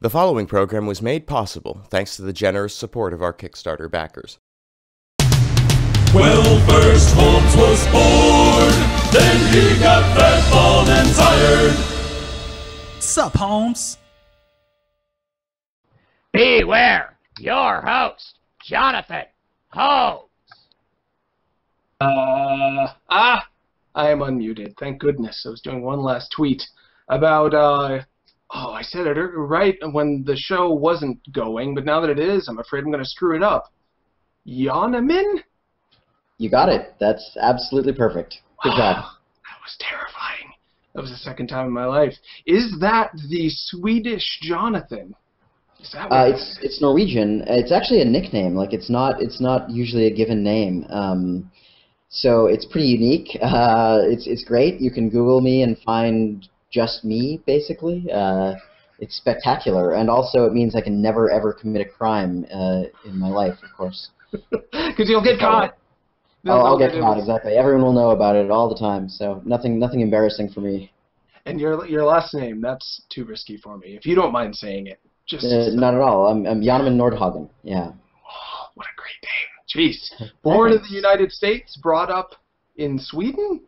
The following program was made possible thanks to the generous support of our Kickstarter backers. Well, first Holmes was born, then he got fat, bald, and tired. Sup, Holmes? Beware, your host, Jonathan Holmes. I am unmuted. Thank goodness. I was doing one last tweet about, I said it right when the show wasn't going, but now that it is, I'm afraid I'm going to screw it up. Johnnemann? You got it. That's absolutely perfect. Good job. That was terrifying. That was the second time in my life. Is that the Swedish Jonathan? Is that what it's Norwegian. It's actually a nickname. Like it's not usually a given name. So it's pretty unique. It's great. You can Google me and find just me, basically. It's spectacular, and also it means I can never ever commit a crime in my life, of course. Because you'll get caught. I'll get caught, exactly. Everyone will know about it all the time, so nothing embarrassing for me. And your last name, that's too risky for me. If you don't mind saying it. Just not at all. I'm Johnnemann Nordhagen, yeah. Oh, what a great name. Jeez. Born in the United States, brought up in Sweden?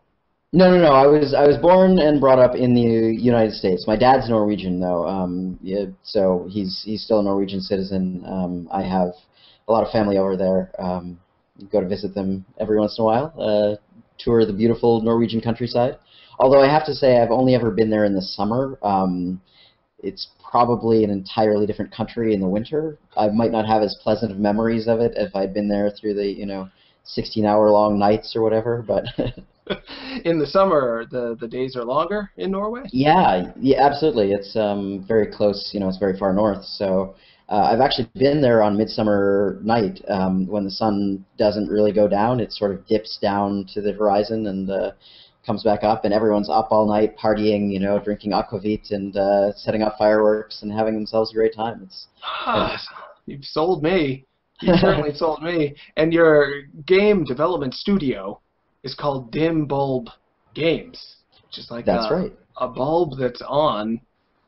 No. I was born and brought up in the United States. My dad's Norwegian, though. So he's still a Norwegian citizen. I have a lot of family over there. Go to visit them every once in a while. Tour the beautiful Norwegian countryside. Although I have to say, I've only ever been there in the summer. It's probably an entirely different country in the winter. I might not have as pleasant of memories of it if I'd been there through the 16-hour-long nights or whatever. But in the summer, the days are longer in Norway? Yeah, absolutely. It's very close. It's very far north. So I've actually been there on Midsummer Night when the sun doesn't really go down. It sort of dips down to the horizon and comes back up, and everyone's up all night partying, drinking aquavit and setting off fireworks and having themselves a great time. You've sold me. You certainly sold me. And your game development studio is called Dim Bulb Games, which is like that's right. A bulb that's on,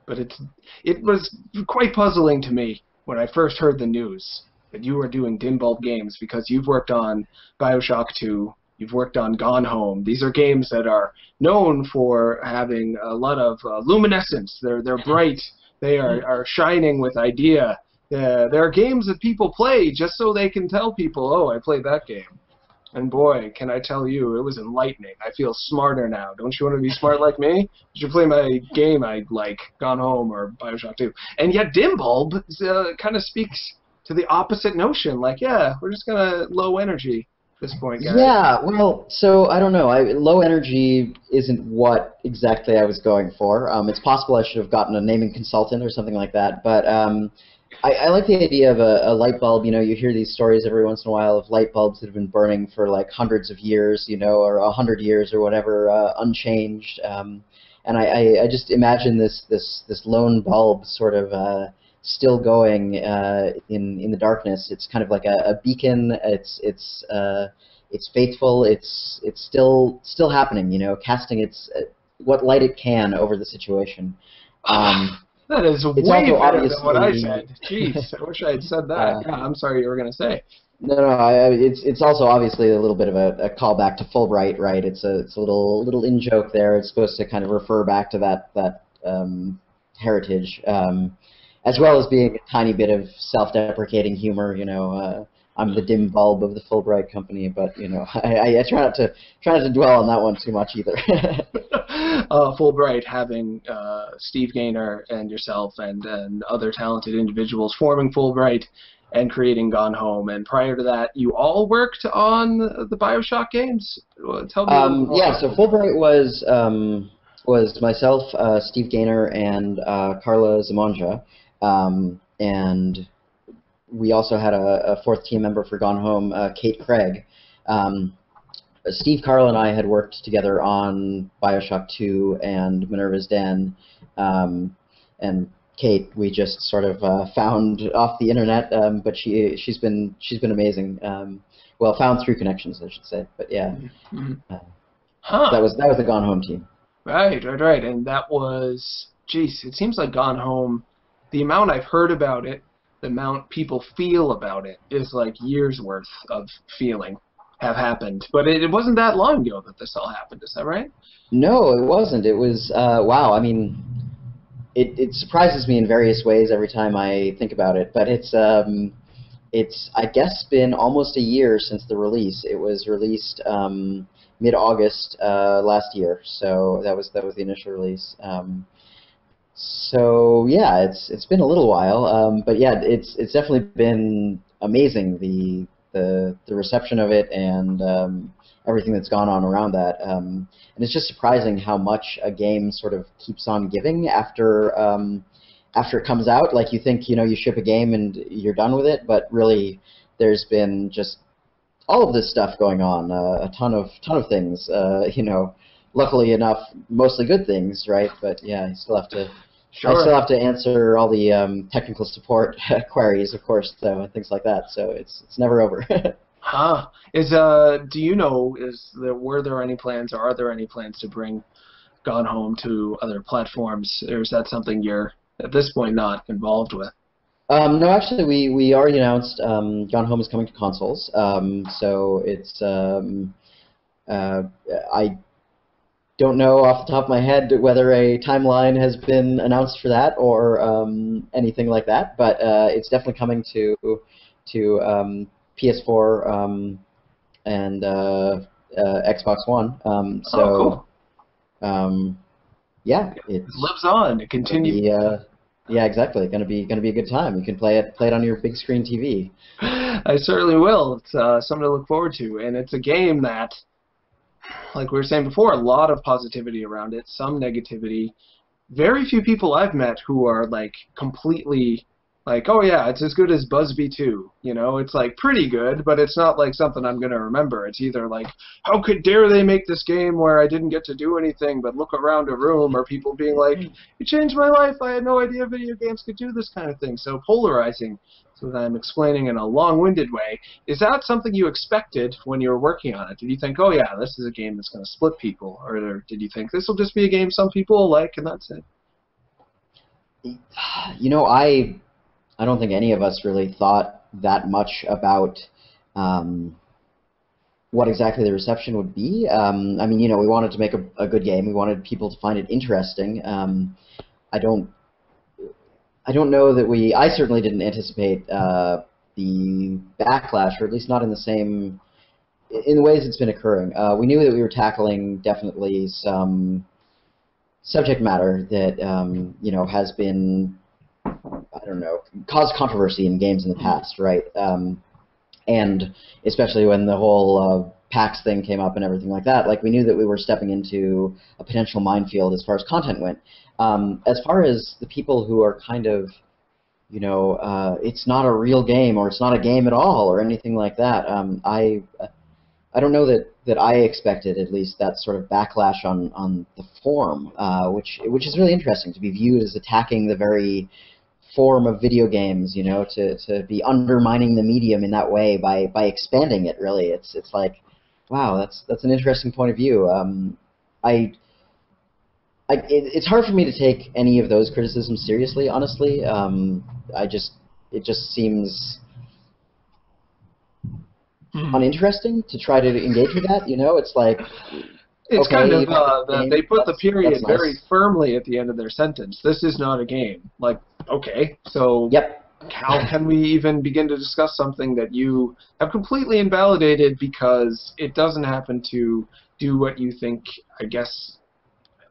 but it was quite puzzling to me when I first heard the news that you were doing Dim Bulb Games, because you've worked on BioShock 2, you've worked on Gone Home. These are games that are known for having a lot of luminescence. They're bright. They are shining with idea. There are games that people play just so they can tell people, oh, I played that game. And boy, can I tell you, it was enlightening. I feel smarter now. Don't you want to be smart like me? You should play my game I like, Gone Home or BioShock 2. And yet Dim Bulb kind of speaks to the opposite notion. Like, yeah, we're just going to low energy at this point, guys. Yeah, well, so I don't know. Low energy isn't what exactly I was going for. It's possible I should have gotten a naming consultant or something like that. But I like the idea of a light bulb. You hear these stories every once in a while of light bulbs that have been burning for like hundreds of years, or 100 years or whatever, unchanged. And I just imagine this lone bulb sort of still going in the darkness. It's kind of like a beacon. It's faithful. It's still happening. Casting what light it can over the situation. That is way better than what I said. Jeez, I wish I had said that. Yeah, I'm sorry, you were going to say. No, it's also obviously a little bit of a callback to Fullbright, right? It's a little in joke there. It's supposed to kind of refer back to that heritage, as well as being a tiny bit of self-deprecating humor. I'm the dim bulb of the Fullbright company, but I try not to dwell on that one too much either. Fullbright having Steve Gaynor and yourself and other talented individuals forming Fullbright and creating Gone Home. And prior to that, you all worked on the BioShock games? Tell me. Yeah, so Fullbright was myself, Steve Gaynor, and Carla Zamonja. And we also had a fourth team member for Gone Home, Kate Craig. Steve, Carl, and I had worked together on BioShock 2 and Minerva's Den, and Kate we just sort of found off the internet, but she's been amazing. Well, found through connections, I should say. But yeah, that was the Gone Home team. Right, and that was, geez, it seems like Gone Home the amount I've heard about it, the amount people feel about it is like years worth of feeling have happened. But it wasn't that long ago that this all happened. Is that right? No, it wasn't. It was wow. I mean, it surprises me in various ways every time I think about it. But it's I guess been almost a year since the release. It was released mid-August last year, so that was the initial release. So yeah, it's been a little while, but yeah, it's definitely been amazing, the reception of it and everything that's gone on around that. And it's just surprising how much a game sort of keeps on giving after it comes out. Like, you think, you ship a game and you're done with it, but really there's been just all of this stuff going on, a ton of things, luckily enough, mostly good things, right? But yeah, you still have to. Sure. I still have to answer all the technical support queries, of course, though, and things like that. So it's never over. Huh? Do you know? Were there any plans, or are there any plans to bring Gone Home to other platforms, or is that something you're at this point not involved with? No, actually, we already announced Gone Home is coming to consoles. So it's I don't know off the top of my head whether a timeline has been announced for that or anything like that, but it's definitely coming to PS4 and Xbox One. Cool. Yeah, it lives on. It continues. Yeah, exactly. Gonna be a good time. You can play it on your big screen TV. I certainly will. It's something to look forward to, and it's a game that, like we were saying before, a lot of positivity around it, some negativity. Very few people I've met who are like completely like, oh yeah, it's as good as Busby 2. It's like pretty good, but it's not like something I'm going to remember. It's either like, how dare they make this game where I didn't get to do anything but look around a room, or people being like, it changed my life, I had no idea video games could do this kind of thing. So polarizing. So that I'm explaining in a long-winded way. Is that something you expected when you were working on it? Did you think, oh yeah, this is a game that's going to split people? Or did you think this will just be a game some people like and that's it? I don't think any of us really thought that much about what exactly the reception would be. I mean, we wanted to make a good game. We wanted people to find it interesting. I don't know that I certainly didn't anticipate the backlash, or at least not in the ways it's been occurring. We knew that we were tackling definitely some subject matter that has been, I don't know, caused controversy in games in the past, right? And especially when the whole PAX thing came up and everything like that, like, we knew that we were stepping into a potential minefield as far as content went. As far as the people who are kind of, it's not a real game, or it's not a game at all, or anything like that, I don't know that I expected, at least, that sort of backlash on the form, which is really interesting, to be viewed as attacking the very form of video games, to be undermining the medium in that way by expanding it. Really, it's like, wow, that's an interesting point of view. It's hard for me to take any of those criticisms seriously, honestly. It just seems uninteresting to try to engage with that. It's like, it's okay, kind of they put the period very nice. Firmly at the end of their sentence. This is not a game. Like, okay, so yep. How can we even begin to discuss something that you have completely invalidated because it doesn't happen to do what you think, I guess,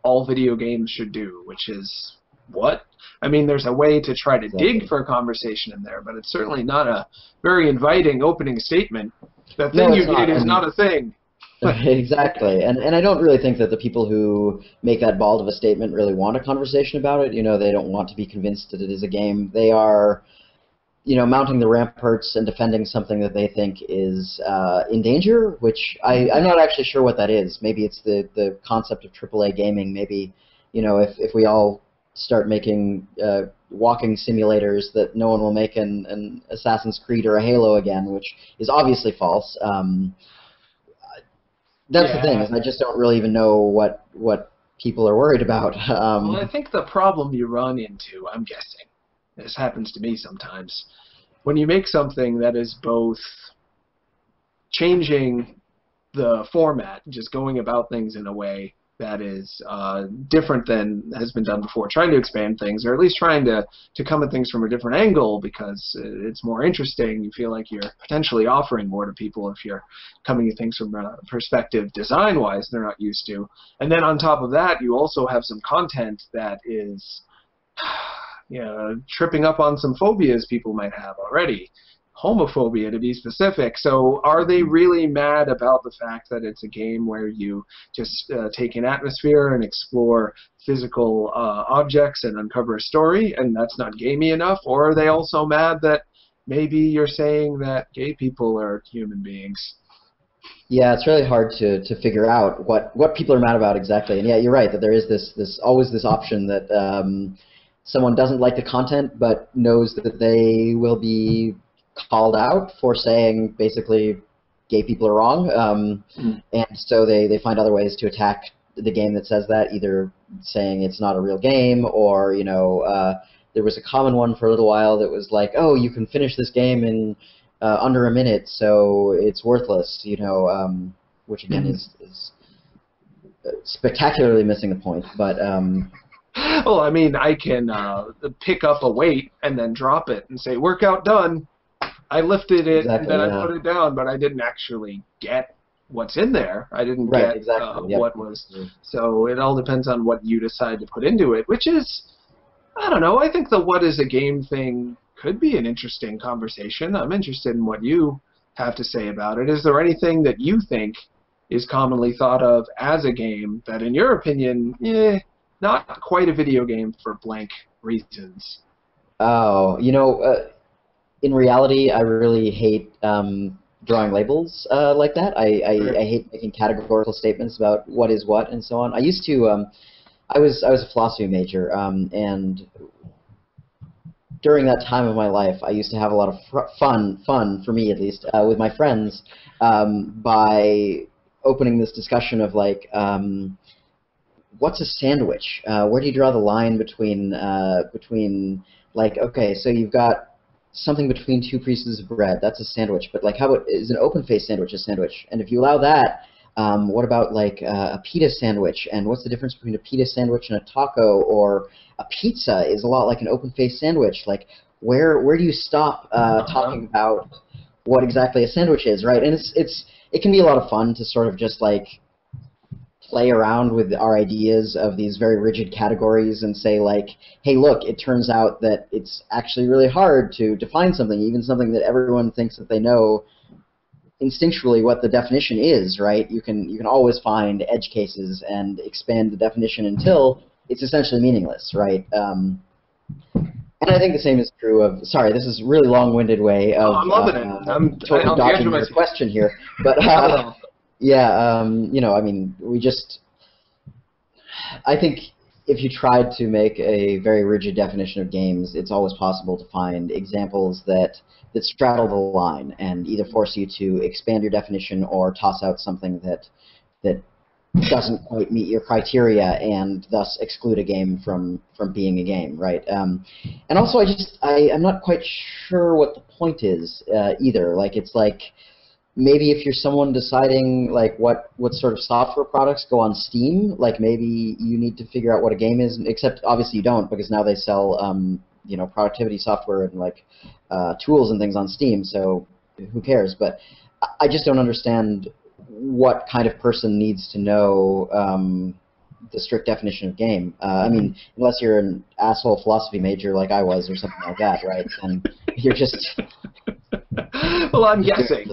all video games should do, which is what? I mean, there's a way to try to dig for a conversation in there, but it's certainly not a very inviting opening statement. The thing you did is not a thing. Exactly, and I don't really think that the people who make that bald of a statement really want a conversation about it. They don't want to be convinced that it is a game. They are, mounting the ramparts and defending something that they think is in danger, which I'm not actually sure what that is. Maybe it's the concept of AAA gaming. Maybe, if we all start making walking simulators, that no one will make an Assassin's Creed or a Halo again, which is obviously false. That's the thing, is I just don't really even know what people are worried about. Well, I think the problem you run into, I'm guessing, this happens to me sometimes, when you make something that is both changing the format, just going about things in a way that is different than has been done before, trying to expand things, or at least trying to come at things from a different angle because it's more interesting. You feel like you're potentially offering more to people if you're coming at things from a perspective design-wise they're not used to. And then on top of that, you also have some content that is tripping up on some phobias people might have already. Homophobia, to be specific. So are they really mad about the fact that it's a game where you just take an atmosphere and explore physical objects and uncover a story, and that's not gamey enough? Or are they also mad that maybe you're saying that gay people are human beings? Yeah, it's really hard to figure out what people are mad about exactly. And yeah, you're right that there is this always this option that someone doesn't like the content but knows that they will be called out for saying basically gay people are wrong, and so they find other ways to attack the game that says that, either saying it's not a real game, or there was a common one for a little while that was like, oh, you can finish this game in under a minute, so it's worthless, which again is spectacularly missing the point. But well, I mean, I can pick up a weight and then drop it and say workout done. I lifted it, exactly, and then I put it down, but I didn't actually get what's in there. I didn't get what was. So it all depends on what you decide to put into it, which is, I don't know, I think the what is a game thing could be an interesting conversation. I'm interested in what you have to say about it. Is there anything that you think is commonly thought of as a game that, in your opinion, not quite a video game for blank reasons? Oh, in reality, I really hate drawing labels like that. I hate making categorical statements about what is what and so on. I used to, I was a philosophy major, and during that time of my life, I used to have a lot of fun for me at least, with my friends by opening this discussion of like, what's a sandwich? Where do you draw the line between like, okay, so you've got something between two pieces of bread, that's a sandwich, but like, how about, is an open-faced sandwich a sandwich? And if you allow that, what about like a pita sandwich? And what's the difference between a pita sandwich and a taco? Or a pizza is a lot like an open-faced sandwich. Like, where do you stop talking about what exactly a sandwich is, right? And it can be a lot of fun to sort of just like play around with our ideas of these very rigid categories and say like, hey, look, it turns out that it's actually really hard to define something, even something that everyone thinks that they know instinctually what the definition is, right? You can always find edge cases and expand the definition until it's essentially meaningless, right? And I think the same is true of, sorry, this is a really long-winded way of I'm loving it. I'm totally dodging your question here, but yeah, I mean, I think if you tried to make a very rigid definition of games, it's always possible to find examples that straddle the line and either force you to expand your definition or toss out something that doesn't quite meet your criteria and thus exclude a game from being a game, right? And also, I'm not quite sure what the point is either. Like, it's like, maybe if you're someone deciding like what sort of software products go on Steam, like maybe you need to figure out what a game is. Except obviously you don't, because now they sell productivity software and like tools and things on Steam. So who cares? But I just don't understand what kind of person needs to know the strict definition of game. I mean, unless you're an asshole philosophy major like I was or something like that, right? And you're just. Well, I'm guessing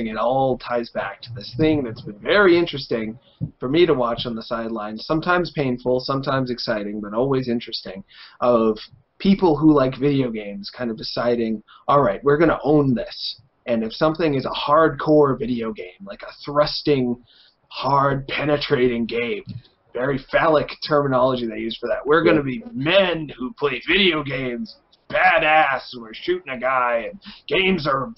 it all ties back to this thing that's been very interesting for me to watch on the sidelines, sometimes painful, sometimes exciting, but always interesting, of people who like video games kind of deciding, all right, we're going to own this. And if something is a hardcore video game, like a thrusting, hard, penetrating game, very phallic terminology they use for that, we're going to be men who play video games, badass, and we're shooting a guy, and games are,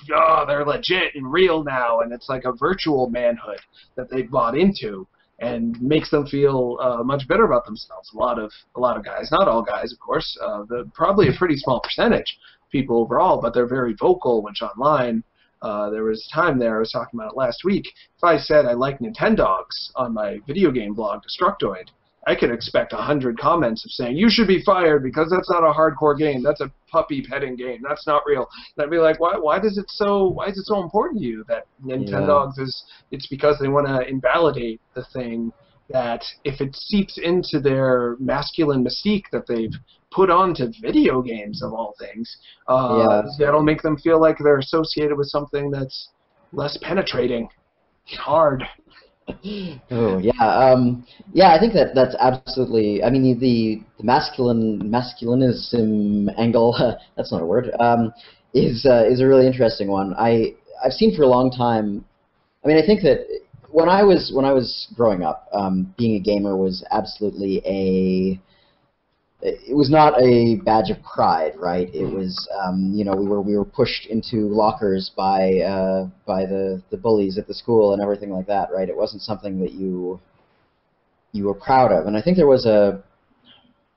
they're legit and real now, and it's like a virtual manhood that they bought into. and makes them feel much better about themselves. A lot of guys, not all guys, of course, probably a pretty small percentage of people overall, but they're very vocal, which online. There was a time there, I was talking about it last week, if I said I like Nintendogs on my video game blog, Destructoid, I could expect 100 comments of saying, you should be fired because that's not a hardcore game, that's a puppy petting game, that's not real. And I'd be like, why is it so important to you that Nintendogs it's because they want to invalidate the thing that if it seeps into their masculine mystique that they've put onto video games of all things, that'll make them feel like they're associated with something that's less penetrating, hard. Oh yeah, I think that's absolutely. I mean, the masculinism angle. That's not a word. Is a really interesting one. I've seen for a long time. I mean, I think that when I was growing up, being a gamer was absolutely it was not a badge of pride, right? It was, we were pushed into lockers by the bullies at the school and everything like that, right? It wasn't something that you were proud of, and I think there was a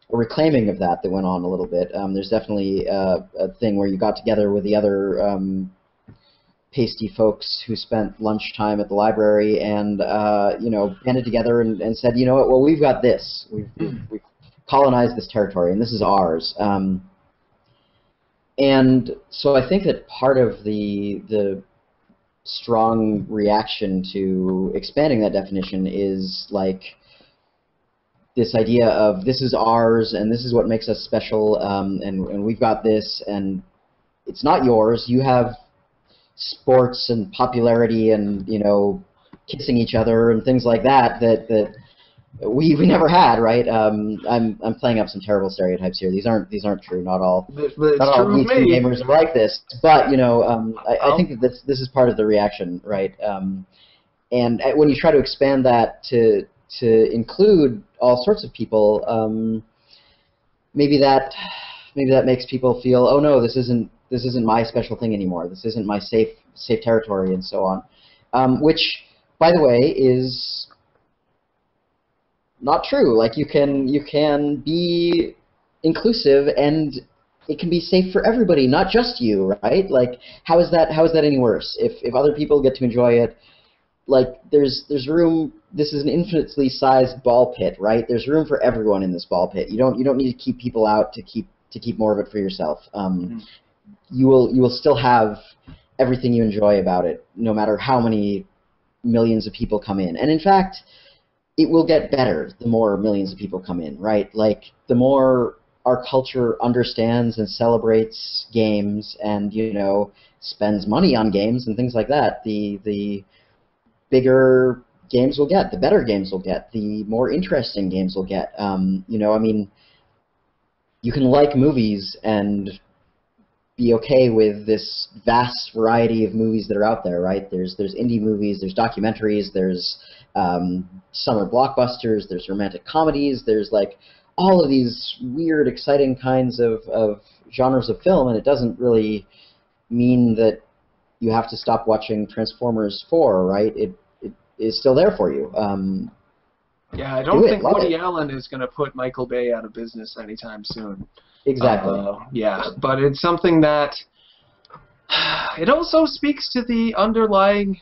reclaiming of that went on a little bit. There's definitely a thing where you got together with the other pasty folks who spent lunchtime at the library and banded together and said, you know what? Well, we've got this. We've colonized this territory, and this is ours. And so I think that part of the strong reaction to expanding that definition is like this idea of this is ours, and this is what makes us special, and we've got this, and it's not yours. You have sports and popularity and kissing each other and things like that we never had, right? I'm playing up some terrible stereotypes here. These aren't true. Not all gamers are like this. But I think that this is part of the reaction, right? And when you try to expand that to include all sorts of people, maybe that makes people feel, oh no, this isn't my special thing anymore. This isn't my safe territory, and so on. Which, by the way, is not true. Like you can be inclusive, and it can be safe for everybody, not just you, right? Like how is that any worse? If other people get to enjoy it, like there's room. This is an infinitely sized ball pit, right? There's room for everyone in this ball pit. You don't need to keep people out to keep more of it for yourself. You will still have everything you enjoy about it, no matter how many millions of people come in. And in fact, it will get better the more millions of people come in, right? Like the more our culture understands and celebrates games and spends money on games and things like that, the bigger games will get, the better games will get, the more interesting games will get. I mean, you can like movies and be okay with this vast variety of movies that are out there, right? There's indie movies, there's documentaries, there's summer blockbusters, there's romantic comedies, there's like all of these weird, exciting kinds of genres of film, and it doesn't really mean that you have to stop watching Transformers 4, right? It is still there for you. Yeah, I don't think Woody Allen is going to put Michael Bay out of business anytime soon. Exactly. Yeah, but it's something that it also speaks to the underlying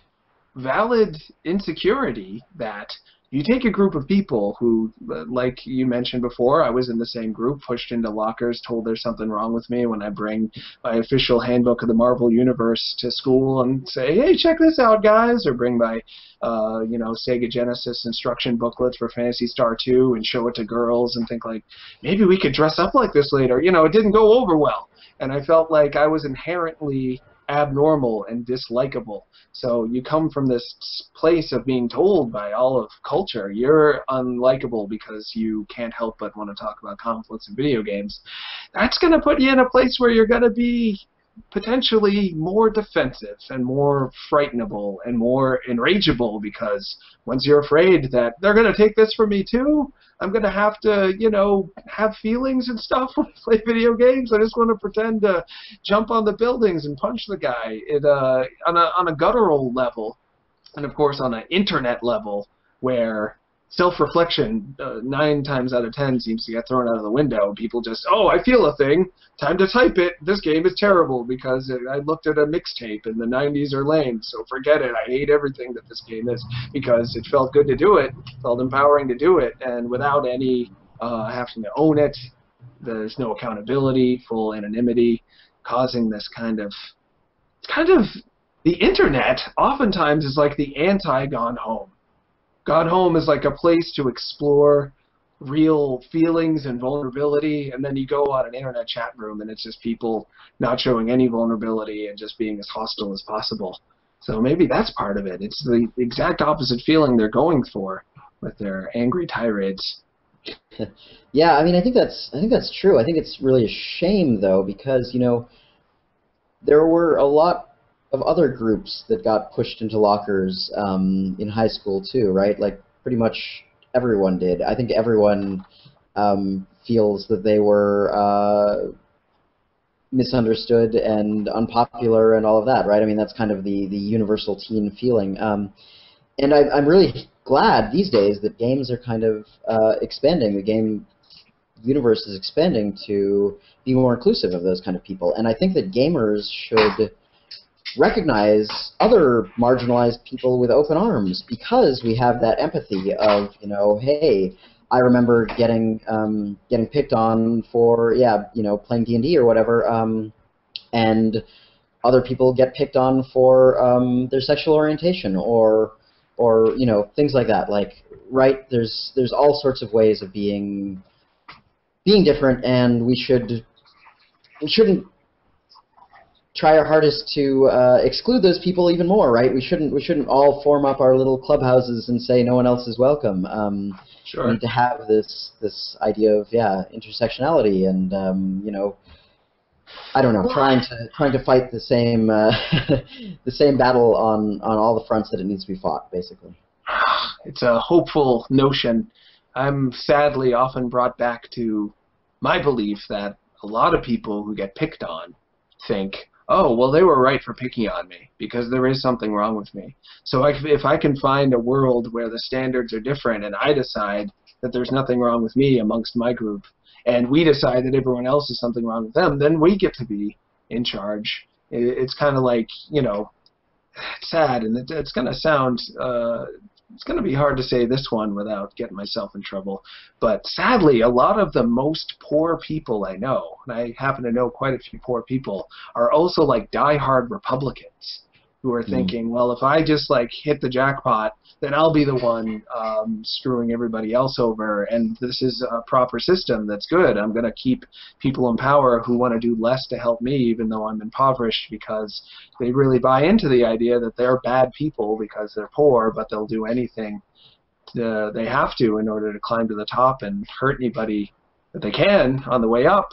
valid insecurity that you take a group of people who, like you mentioned before, I was in the same group, pushed into lockers, told there's something wrong with me when I bring my official handbook of the Marvel Universe to school and say, hey, check this out, guys, or bring my, Sega Genesis instruction booklet for Phantasy Star 2 and show it to girls and think, like, maybe we could dress up like this later. It didn't go over well. And I felt like I was inherently abnormal and dislikable. So you come from this place of being told by all of culture you're unlikable because you can't help but want to talk about conflicts in video games. That's going to put you in a place where you're going to be potentially more defensive and more frightenable and more enrageable, because once you're afraid that they're going to take this from me too, I'm going to have to, have feelings and stuff when I play video games. I just want to pretend to jump on the buildings and punch the guy on a guttural level, and of course on an internet level where self-reflection 9 times out of 10 seems to get thrown out of the window. People just, oh, I feel a thing, time to type it. This game is terrible because I looked at a mixtape and the 90s are lame, so forget it. I hate everything that this game is because it felt good to do it, felt empowering to do it, and without any having to own it, there's no accountability, full anonymity, causing this kind of the internet oftentimes is like the anti-Gone Home. Gone Home is like a place to explore real feelings and vulnerability, and then you go on an internet chat room and it's just people not showing any vulnerability and just being as hostile as possible. So maybe that's part of it. It's the exact opposite feeling they're going for with their angry tirades. Yeah, I mean, I think that's true. I think it's really a shame though, because there were a lot of other groups that got pushed into lockers in high school too, right? Like pretty much everyone did. I think everyone feels that they were misunderstood and unpopular and all of that, right? I mean, that's kind of the universal teen feeling. And I'm really glad these days that games are kind of expanding. The game universe is expanding to be more inclusive of those kind of people. And I think that gamers should recognize other marginalized people with open arms, because we have that empathy of, hey, I remember getting picked on for playing D&D or whatever, and other people get picked on for their sexual orientation or things like that. Like, right? There's all sorts of ways of being different, and we shouldn't try our hardest to exclude those people even more, right? We shouldn't all form up our little clubhouses and say no one else is welcome. Sure. We need to have this idea of intersectionality and I don't know, trying to fight the same the same battle on all the fronts that it needs to be fought, basically. It's a hopeful notion. I'm sadly often brought back to my belief that a lot of people who get picked on think, oh, well, they were right for picking on me because there is something wrong with me. So if I can find a world where the standards are different and I decide that there's nothing wrong with me amongst my group, and we decide that everyone else is something wrong with them, then we get to be in charge. It's kind of like, it's sad, and it's going to sound, it's going to be hard to say this one without getting myself in trouble. But sadly, a lot of the most poor people I know, and I happen to know quite a few poor people, are also like diehard Republicans who are thinking, well, if I just hit the jackpot, then I'll be the one screwing everybody else over, and this is a proper system that's good. I'm going to keep people in power who want to do less to help me, even though I'm impoverished, because they really buy into the idea that they're bad people because they're poor, but they'll do anything they have to in order to climb to the top and hurt anybody that they can on the way up.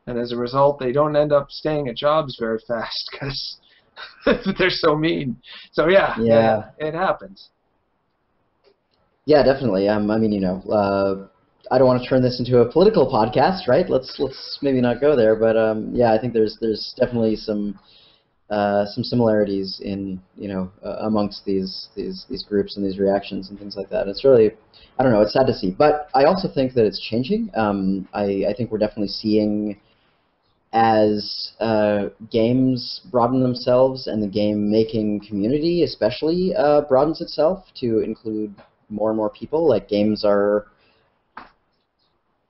And as a result, they don't end up staying at jobs very fast because they're so mean. So yeah, it happens. Yeah, definitely. I mean, I don't want to turn this into a political podcast, right? Let's maybe not go there, but I think there's definitely some similarities in amongst these groups and these reactions and things like that. It's really, I don't know, it's sad to see, but I also think that it's changing. I think we're definitely seeing, as games broaden themselves and the game-making community especially broadens itself to include more and more people, like, games are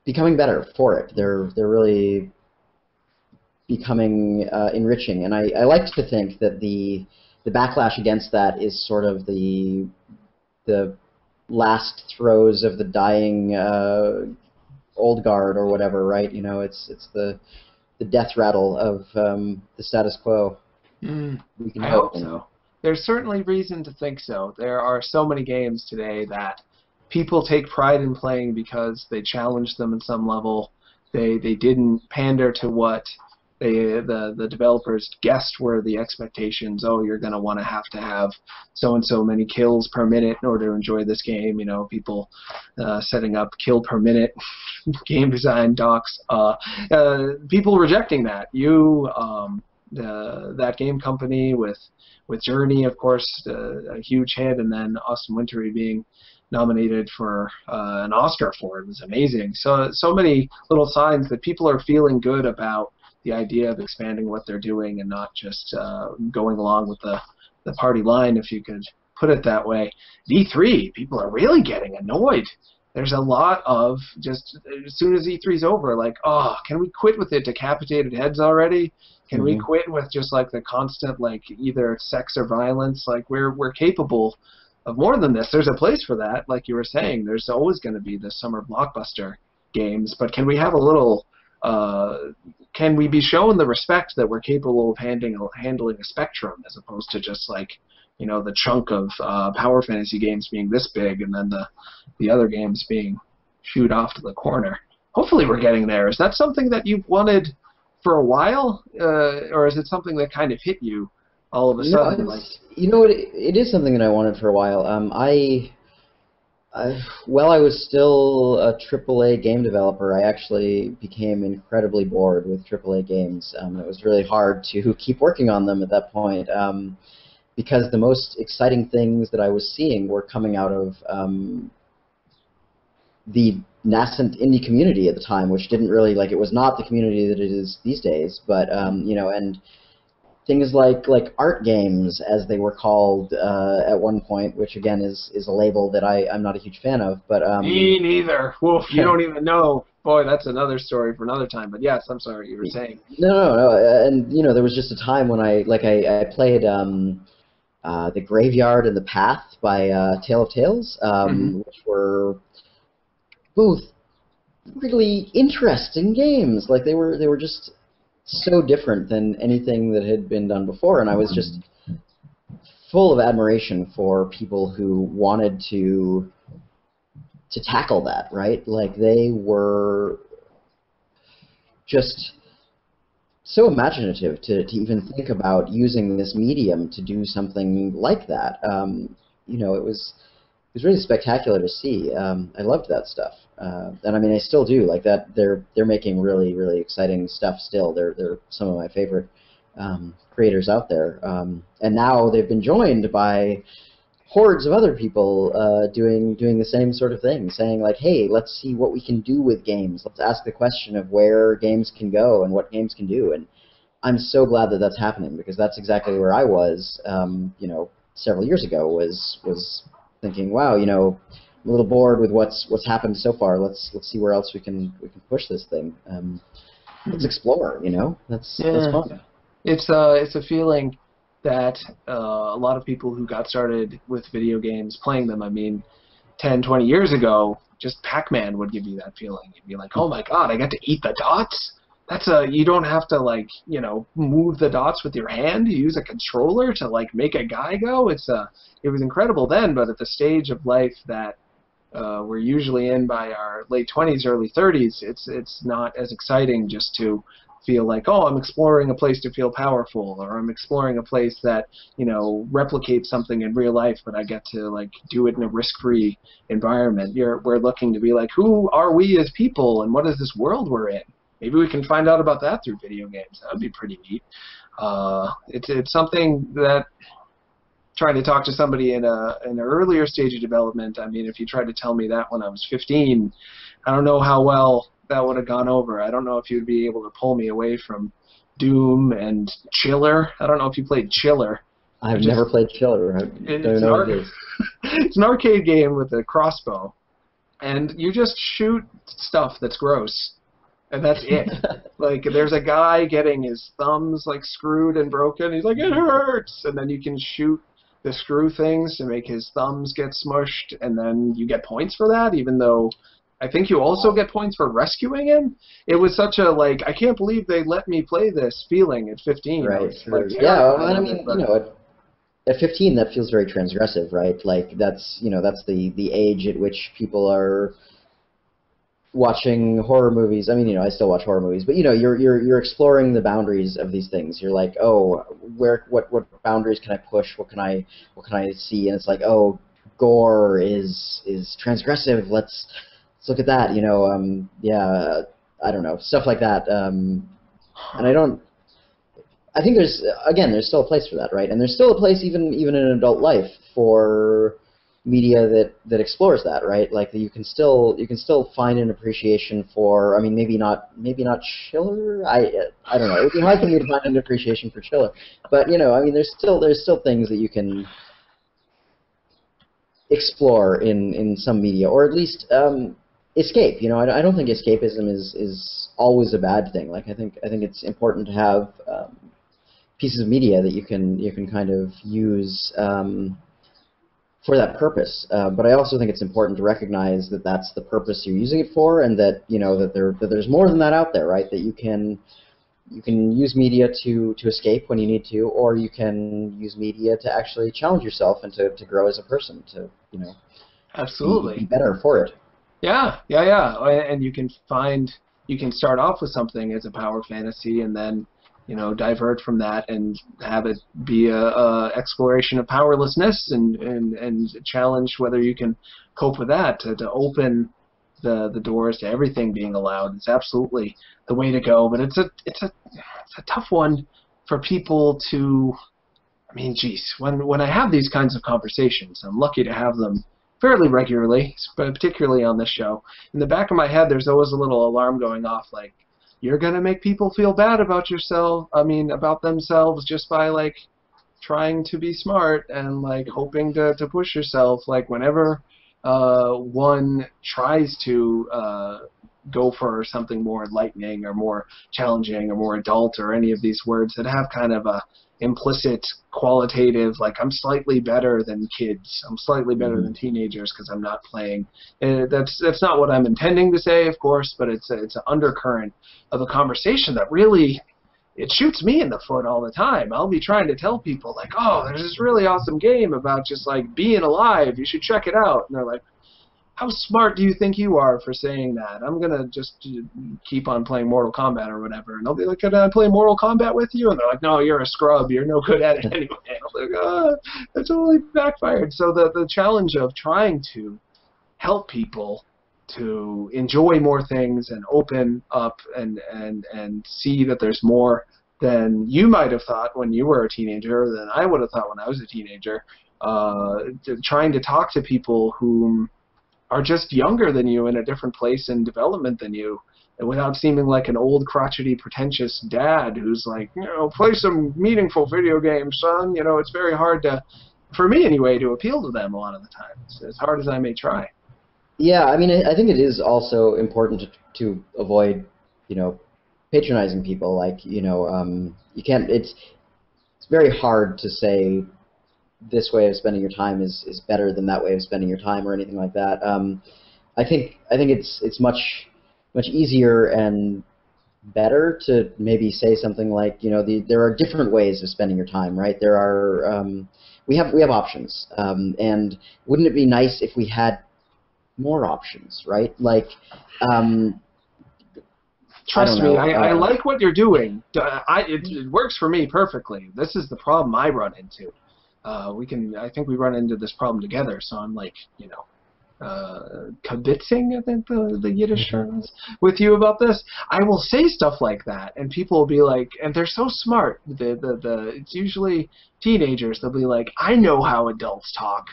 becoming better for it. They're really becoming enriching, and I like to think that the backlash against that is sort of the last throes of the dying old guard or whatever, right? It's the death rattle of the status quo. We can hope so. There's certainly reason to think so. There are so many games today that people take pride in playing because they challenged them at some level. They didn't pander to what the developers guessed were the expectations. Oh, you're going to want to have so-and-so many kills per minute in order to enjoy this game. People setting up kill per minute game design docs. People rejecting that. That game company with Journey, of course, a huge hit, and then Austin Wintory being nominated for an Oscar for. It was amazing. So many little signs that people are feeling good about the idea of expanding what they're doing and not just going along with the party line, if you could put it that way. E3, people are really getting annoyed. There's a lot of just, as soon as E3's over, like, oh, can we quit with the decapitated heads already? Can we quit with just like the constant, like, either sex or violence? Like, we're capable of more than this. There's a place for that, like you were saying. There's always going to be the summer blockbuster games, but can we have a little, can we be shown the respect that we're capable of handling a spectrum, as opposed to just like, you know, the chunk of power fantasy games being this big and then the other games being shooed off to the corner. Hopefully we're getting there. Is that something that you've wanted for a while, or is it something that kind of hit you all of a sudden? You know, it is something that I wanted for a while. While I was still a AAA game developer, I actually became incredibly bored with AAA games. It was really hard to keep working on them at that point. Because the most exciting things that I was seeing were coming out of the nascent indie community at the time, which didn't really, like, it was not the community that it is these days, but, you know, and things like art games, as they were called at one point, which, again, is a label that I'm not a huge fan of, but... Me neither. Woof, you don't even know. Boy, that's another story for another time, but yes, I'm sorry, you were saying. No, and, you know, there was just a time when I played... The Graveyard and the Path by Tale of Tales, which were both really interesting games. Like, they were just so different than anything that had been done before, and I was just full of admiration for people who wanted to tackle that, right? Like, they were just so imaginative to even think about using this medium to do something like that. You know, it was really spectacular to see. I loved that stuff, and I mean, I still do. Like that, they're making really, really exciting stuff still. They're some of my favorite creators out there, and now they've been joined by hordes of other people doing the same sort of thing, saying like, hey, let's see what we can do with games. Let's ask the question of where games can go and what games can do. And I'm so glad that that's happening, because that's exactly where I was, you know, several years ago, was thinking, wow, you know, I'm a little bored with what's happened so far. Let's see where else we can push this thing. Let's explore, you know. That's fun. It's a feeling that a lot of people who got started with video games, playing them, I mean, 10, 20 years ago, just Pac-Man would give you that feeling. You'd be like, oh my god, I got to eat the dots? You don't have to, like, you know, move the dots with your hand. You use a controller to, like, make a guy go. It was incredible then, but at the stage of life that we're usually in by our late 20s, early 30s, it's not as exciting just to feel like, oh, I'm exploring a place to feel powerful, or I'm exploring a place that, you know, replicates something in real life, but I get to, like, do it in a risk-free environment. We're looking to be like, who are we as people, and what is this world we're in? Maybe we can find out about that through video games. That would be pretty neat. It's something that, trying to talk to somebody in an earlier stage of development, I mean, if you tried to tell me that when I was 15, I don't know how well that would have gone over. I don't know if you'd be able to pull me away from Doom and Chiller. I don't know if you played Chiller. I've never played Chiller. It's an arcade game with a crossbow, and you just shoot stuff that's gross, and that's it. Like, there's a guy getting his thumbs, like, screwed and broken. He's like, it hurts! And then you can shoot the screw things to make his thumbs get smushed, and then you get points for that, even though I think you also get points for rescuing him. It was such a, like, I can't believe they let me play this feeling at 15. Right. Like, yeah, well, I mean, you know, at 15 that feels very transgressive, right? Like, that's, you know, that's the age at which people are watching horror movies. I mean, you know, I still watch horror movies, but, you know, you're exploring the boundaries of these things. You're like, oh, what boundaries can I push? What can I see? And it's like, oh, gore is transgressive. Let's look at that, you know. Yeah, I don't know, stuff like that. And I think there's still a place for that, right? And there's still a place even in adult life for media that explores that, right? Like you can still find an appreciation for. I mean, maybe not Schiller. I don't know. It would be hard for me to find an appreciation for Schiller, but I mean, there's still things that you can explore in some media, or at least escape. I don't think escapism is always a bad thing. Like I think it's important to have pieces of media that you can kind of use for that purpose. But I also think it's important to recognize that that's the purpose you're using it for, and that that there's more than that out there, right? That you can use media to escape when you need to, or you can use media to actually challenge yourself and to grow as a person, to absolutely be better for it. Yeah. And you can start off with something as a power fantasy, and then divert from that and have it be a exploration of powerlessness and challenge whether you can cope with that. To open the doors to everything being allowed is absolutely the way to go. But it's a tough one for people to. I mean, geez, when I have these kinds of conversations, I'm lucky to have them fairly regularly, but particularly on this show. In the back of my head, there's always a little alarm going off, like, you're gonna make people feel bad about about themselves just by like trying to be smart and like hoping to push yourself. Like whenever one tries to go for something more enlightening or more challenging or more adult, or any of these words that have kind of a implicit qualitative, like I'm slightly better than kids, I'm slightly better than teenagers because I'm not playing. That's not what I'm intending to say, of course, but it's an undercurrent of a conversation that really, it shoots me in the foot all the time. I'll be trying to tell people like, oh, there's this really awesome game about just like being alive, you should check it out, and they're like, how smart do you think you are for saying that? I'm going to just keep on playing Mortal Kombat or whatever. And they'll be like, can I play Mortal Kombat with you? And they're like, no, you're a scrub. You're no good at it anyway. And I'm like, oh, that's totally backfired. So the challenge of trying to help people to enjoy more things and open up and see that there's more than you might have thought when you were a teenager, than I would have thought when I was a teenager. Trying to talk to people who are just younger than you, in a different place in development than you, and without seeming like an old, crotchety, pretentious dad who's like, play some meaningful video games, son. It's very hard for me anyway, to appeal to them a lot of the time, as hard as I may try. Yeah, I mean, I think it is also important to avoid, patronizing people. Like, you can't. It's very hard to say this way of spending your time is better than that way of spending your time, or anything like that. I think it's much easier and better to maybe say something like, there are different ways of spending your time, right? There are we have options, and wouldn't it be nice if we had more options, right? Like, trust me, I like what you're doing. It works for me perfectly. This is the problem I run into. I think we run into this problem together, so I'm like, kibitzing, I think the Yiddish term is, with you about this. I will say stuff like that, and people will be like, and they're so smart, it's usually teenagers, they'll be like, I know how adults talk.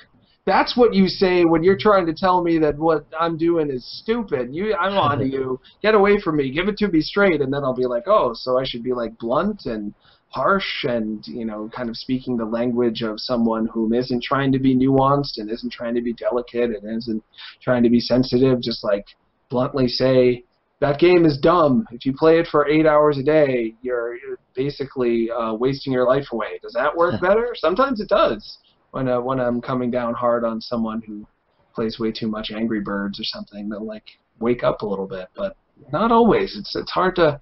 That's what you say when you're trying to tell me that what I'm doing is stupid. I'm on to you. Get away from me. Give it to me straight. And then I'll be like, oh, so I should be like blunt and harsh and, kind of speaking the language of someone who isn't trying to be nuanced and isn't trying to be delicate and isn't trying to be sensitive. Just like bluntly say, that game is dumb. If you play it for 8 hours a day, you're basically wasting your life away. Does that work better? Sometimes it does. When I'm coming down hard on someone who plays way too much Angry Birds or something, they'll like wake up a little bit, but not always. It's hard to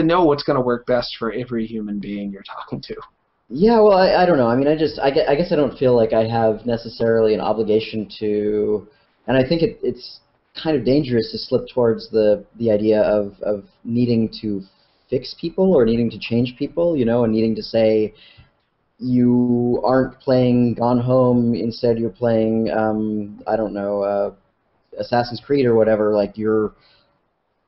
know what's going to work best for every human being you're talking to. Yeah, well, I don't know. I mean, I guess I don't feel like I have necessarily an obligation to, and I think it's kind of dangerous to slip towards the idea of needing to fix people or needing to change people, and needing to say, you aren't playing Gone Home, instead you're playing, I don't know, Assassin's Creed or whatever, like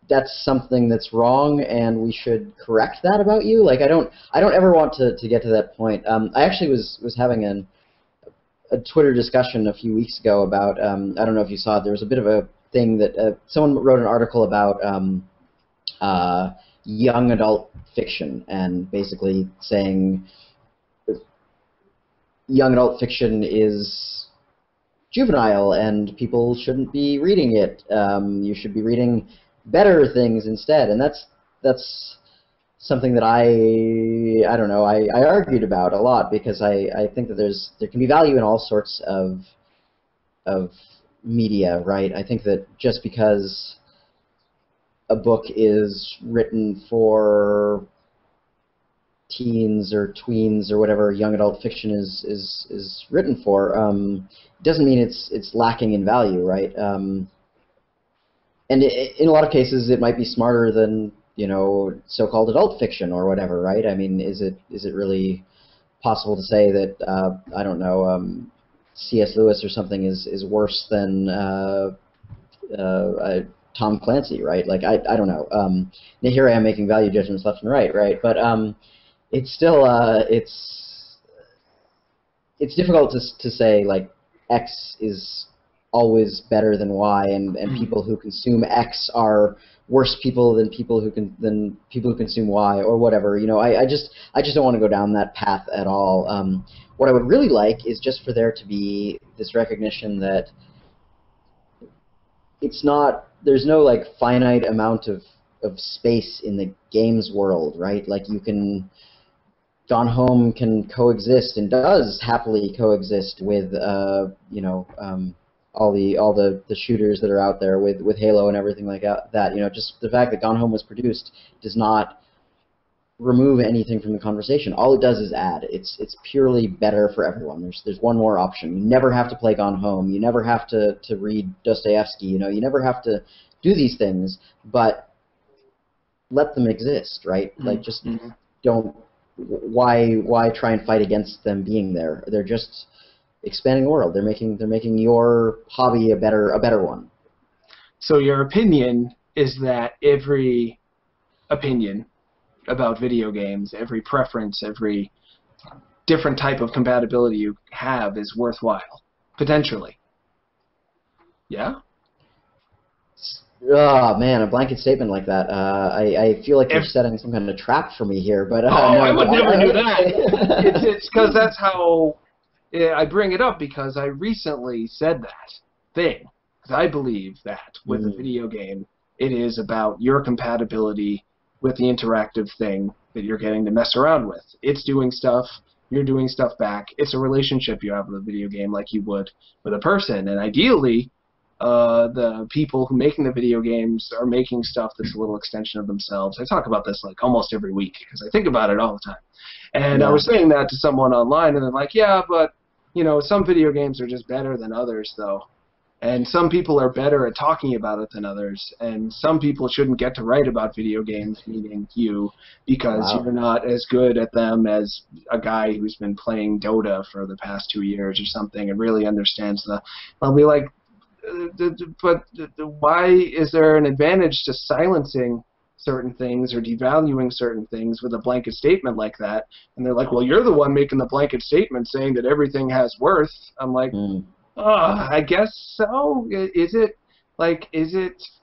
that's something that's wrong and we should correct that about you. Like I don't ever want to get to that point. I actually was having a a Twitter discussion a few weeks ago about, I don't know if you saw it, there was a bit of a thing that someone wrote an article about young adult fiction, and basically saying young adult fiction is juvenile and people shouldn't be reading it. You should be reading better things instead, and that's something that I don't know, I argued about a lot, because I think that there can be value in all sorts of media, right? I think that just because a book is written for teens or tweens or whatever young adult fiction is written for, doesn't mean it's lacking in value, right? And in a lot of cases, it might be smarter than, you know, so-called adult fiction or whatever, right? I mean, is it really possible to say that I don't know, C.S. Lewis or something is worse than Tom Clancy, right? Like I don't know. Here I am making value judgments left and right? But it's still it's difficult to say like X is always better than Y, and people who consume X are worse people than people who consume Y or whatever. You know, I just don't want to go down that path at all. What I would really like is just for there to be this recognition that there's no like finite amount of space in the games world, right? Like Gone Home can coexist and does happily coexist with you know, all the shooters that are out there with Halo and everything like that. You know, just the fact that Gone Home was produced does not remove anything from the conversation. All it does is add. It's purely better for everyone. There's one more option. You never have to play Gone Home. You never have to read Dostoevsky. You know, you never have to do these things, but let them exist, right? Like, just don't. Why try and fight against them being there? They're just expanding the world. They're making your hobby a better one. So your opinion is that every opinion about video games, every preference, every different type of compatibility you have is worthwhile, potentially. Yeah? Oh man, a blanket statement like that. I feel like you're setting some kind of trap for me here, but no, I would never do that. It's because that's how I bring it up, because I recently said that thing. Because I believe that with a video game, it is about your compatibility with the interactive thing that you're getting to mess around with. It's doing stuff, you're doing stuff back. It's a relationship you have with a video game like you would with a person. And ideally, the people who are making the video games are making stuff that's a little extension of themselves. I talk about this like almost every week because I think about it all the time. And I was saying that to someone online, and they're like, yeah, but you know, some video games are just better than others, though. And some people are better at talking about it than others, and some people shouldn't get to write about video games, meaning you, because you're not as good at them as a guy who's been playing Dota for the past 2 years or something and really understands the... I'll be like, but why is there an advantage to silencing certain things or devaluing certain things with a blanket statement like that? And they're like, well, you're the one making the blanket statement saying that everything has worth. I'm like... I guess so. Is it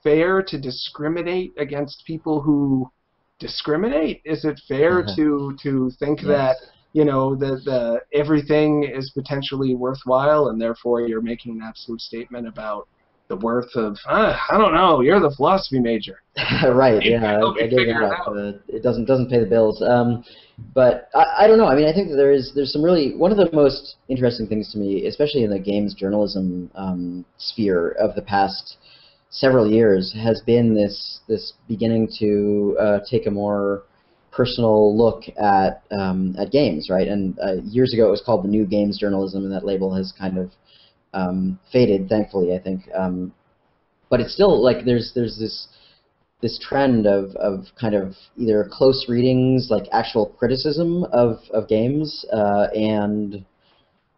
fair to discriminate against people who discriminate? Is it fair to think that, you know, the everything is potentially worthwhile, and therefore you're making an absolute statement about the worth of, I don't know, you're the philosophy major. Right, yeah, I get it. It doesn't pay the bills. But I don't know. I mean, I think that there's some really, one of the most interesting things to me, especially in the games journalism sphere of the past several years, has been this beginning to take a more personal look at games, right? And years ago it was called the New Games Journalism, and that label has kind of faded, thankfully, I think. But it's still like there's this trend of kind of either close readings, like actual criticism of games, and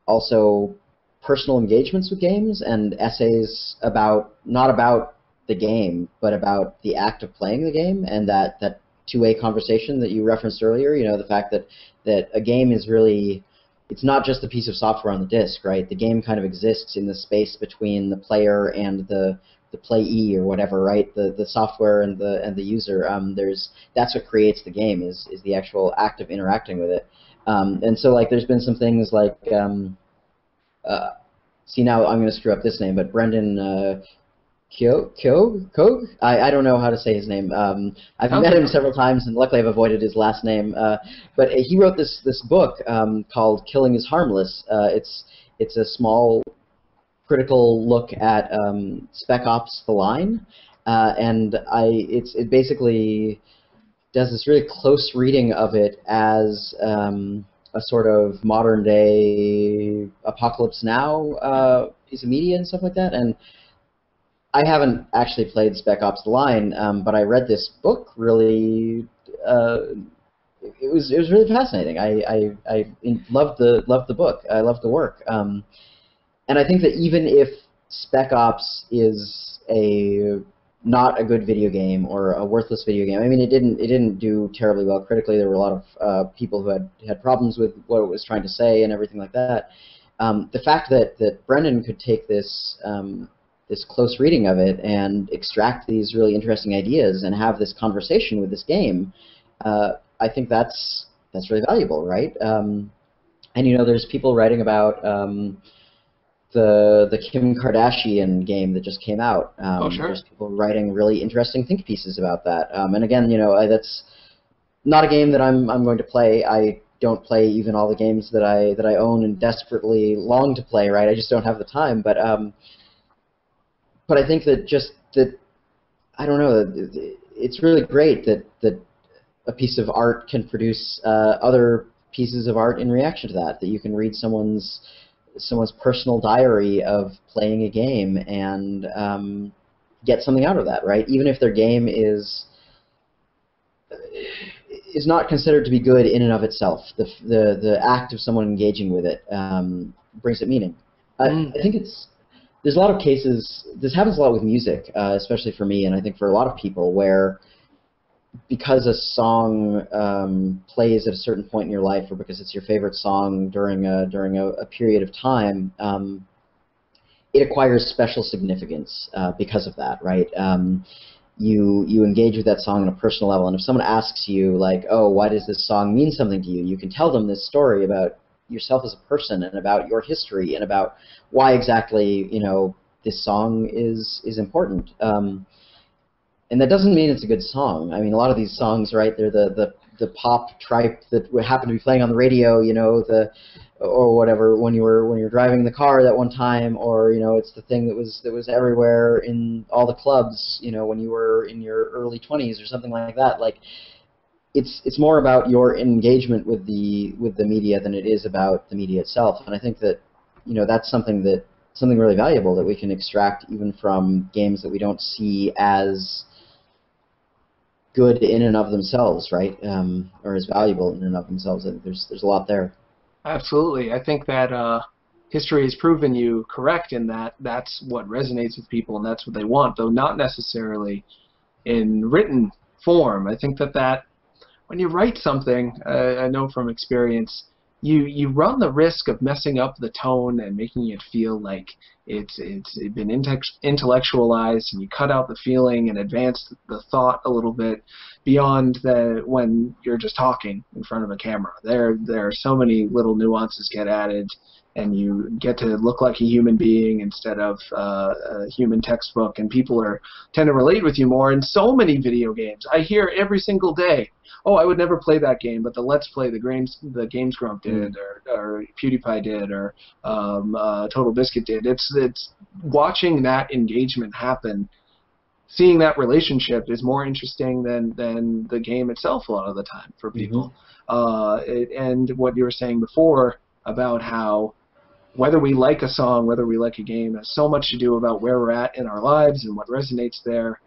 also personal engagements with games, and essays not about the game, but about the act of playing the game, and that two-way conversation that you referenced earlier. You know, the fact that a game is really it's not just a piece of software on the disk, right? The game kind of exists in the space between the player and the playee or whatever, right? The software and the user. That's what creates the game is the actual act of interacting with it. And so like there's been some things like see now I'm going to screw up this name, but Brendan Koch? I don't know how to say his name. I've met him several times, and luckily I've avoided his last name. But he wrote this book called "Killing is Harmless." It's a small critical look at Spec Ops: The Line, and it basically does this really close reading of it as a sort of modern day Apocalypse Now piece of media and stuff like that. And I haven't actually played Spec Ops: The Line, but I read this book. Really, it was really fascinating. I loved the book. I loved the work. And I think that even if Spec Ops is not a good video game or a worthless video game, I mean, it didn't do terribly well critically. There were a lot of people who had problems with what it was trying to say and everything like that. The fact that Brendan could take this close reading of it and extract these really interesting ideas and have this conversation with this game, I think that's really valuable, right? And there's people writing about the Kim Kardashian game that just came out. Sure. There's people writing really interesting think pieces about that. And again, that's not a game that I'm going to play. I don't play even all the games that I own and desperately long to play. Right? I just don't have the time. But I think that I don't know. It's really great that a piece of art can produce other pieces of art in reaction to that. That you can read someone's personal diary of playing a game and get something out of that, right? Even if their game is not considered to be good in and of itself, the act of someone engaging with it brings it meaning. I think there's a lot of cases. This happens a lot with music, especially for me, and I think for a lot of people, where because a song plays at a certain point in your life, or because it's your favorite song during a period of time, it acquires special significance because of that, right? You engage with that song on a personal level, and if someone asks you, like, oh, why does this song mean something to you, you can tell them this story about yourself as a person and about your history and about why exactly this song is important. And that doesn't mean it's a good song. I mean, a lot of these songs, right? They're the pop tripe that would happen to be playing on the radio, or whatever when you're driving the car that one time, or it's the thing that was everywhere in all the clubs, when you were in your early 20s or something like that. Like, it's more about your engagement with the media than it is about the media itself. And I think that that's something really valuable that we can extract even from games that we don't see as good in and of themselves, right? Or as valuable in and of themselves. I think there's a lot there. Absolutely. I think that history has proven you correct in that that's what resonates with people and that's what they want, though not necessarily in written form. I think that when you write something, I know from experience, you run the risk of messing up the tone and making it feel like it's been intellectualized, and you cut out the feeling and advance the thought a little bit beyond when you're just talking in front of a camera. There are so many little nuances get added, and you get to look like a human being instead of a human textbook, and people tend to relate with you more. In so many video games, I hear every single day, oh, I would never play that game, but the Let's Play, the Games Grump did, or PewDiePie did, or Total Biscuit did. It's watching that engagement happen. Seeing that relationship is more interesting than the game itself a lot of the time for people. And what you were saying before about how whether we like a song, whether we like a game, has so much to do about where we're at in our lives and what resonates there.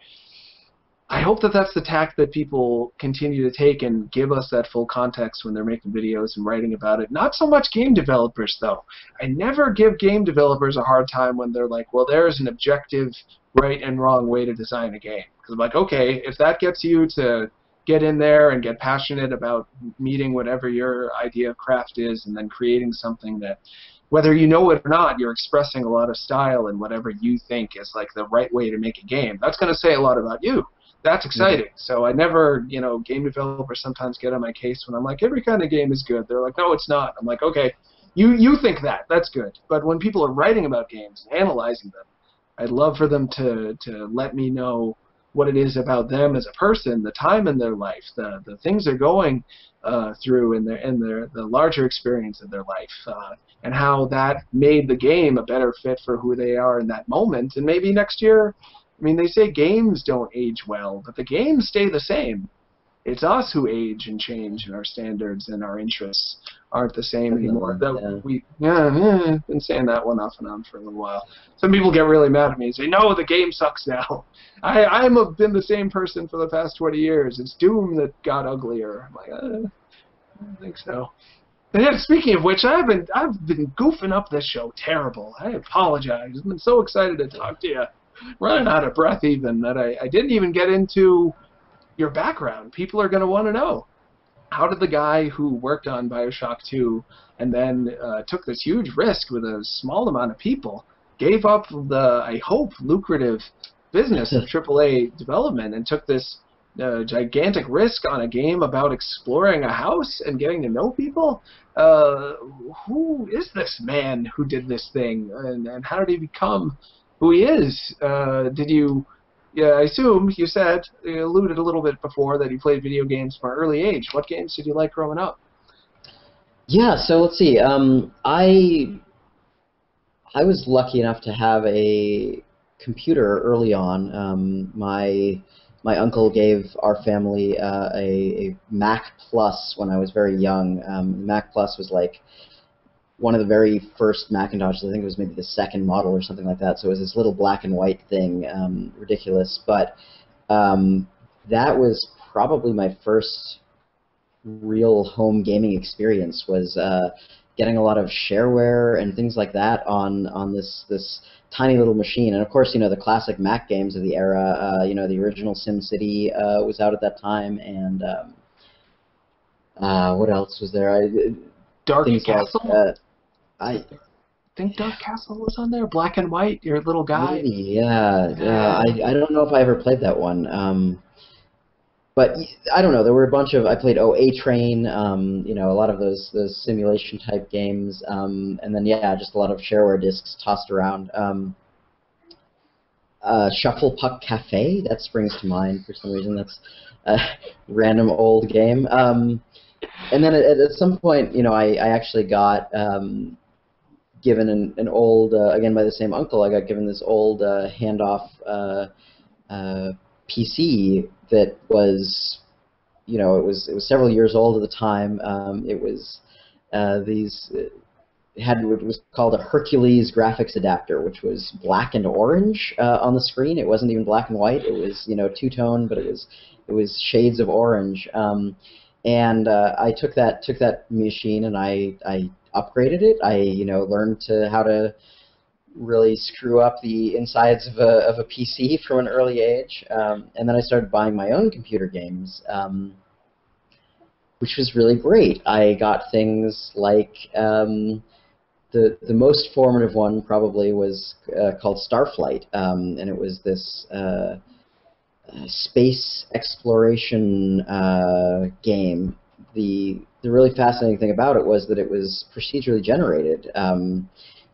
I hope that that's the tack that people continue to take and give us that full context when they're making videos and writing about it. Not so much game developers, though. I never give game developers a hard time when they're like, well, there's an objective right and wrong way to design a game. Because I'm like, okay, if that gets you to get in there and get passionate about meeting whatever your idea of craft is, and then creating something that, whether you know it or not, you're expressing a lot of style and whatever you think is like the right way to make a game. That's going to say a lot about you. That's exciting. So I never, game developers sometimes get on my case when I'm like, every kind of game is good. They're like, no, it's not. I'm like, okay, you think that. That's good. But when people are writing about games and analyzing them, I'd love for them to let me know what it is about them as a person, the time in their life, the things they're going through in the larger experience of their life, and how that made the game a better fit for who they are in that moment. And maybe next year, I mean, they say games don't age well, but the games stay the same. It's us who age and change, and our standards and our interests aren't the same anymore. I've been saying that one off and on for a little while. Some people get really mad at me and say, no, the game sucks now. I've been the same person for the past 20 years. It's Doom that got uglier. I'm like, I don't think so. And yet, speaking of which, I've been goofing up this show terrible. I apologize. I've been so excited to talk to you. Running out of breath even, that I didn't even get into your background. People are going to want to know. How did the guy who worked on BioShock 2 and then took this huge risk with a small amount of people, gave up the, I hope, lucrative business of AAA development and took this gigantic risk on a game about exploring a house and getting to know people? Who is this man who did this thing, and how did he become who he is? I assume you alluded a little bit before that you played video games from an early age. What games did you like growing up? Yeah, so let's see. I was lucky enough to have a computer early on. My uncle gave our family a Mac Plus when I was very young. Mac Plus was like one of the very first Macintoshes. I think it was maybe the second model or something like that. So it was this little black and white thing, ridiculous. But that was probably my first real home gaming experience, was getting a lot of shareware and things like that on this tiny little machine. And of course, the classic Mac games of the era, the original SimCity was out at that time, and what else was there? Dark Castle? Like, I think Dark Castle was on there. Black and white, your little guy. Maybe, yeah. I don't know if I ever played that one. But I don't know. There were a bunch of. I played A-Train. A lot of those simulation type games. And then just a lot of shareware discs tossed around. Shuffle Puck Cafe, that springs to mind for some reason. That's a random old game. And then at some point, I actually got given an old, again by the same uncle, I got given this old handoff PC that was, it was several years old at the time. It was it had what was called a Hercules graphics adapter, which was black and orange on the screen. It wasn't even black and white. It was two-tone, but it was shades of orange. And I took that machine and I upgraded it. I learned how to really screw up the insides of a PC from an early age, and then I started buying my own computer games, which was really great. I got things like the most formative one probably was called Starflight, and it was this space exploration game. The really fascinating thing about it was that it was procedurally generated.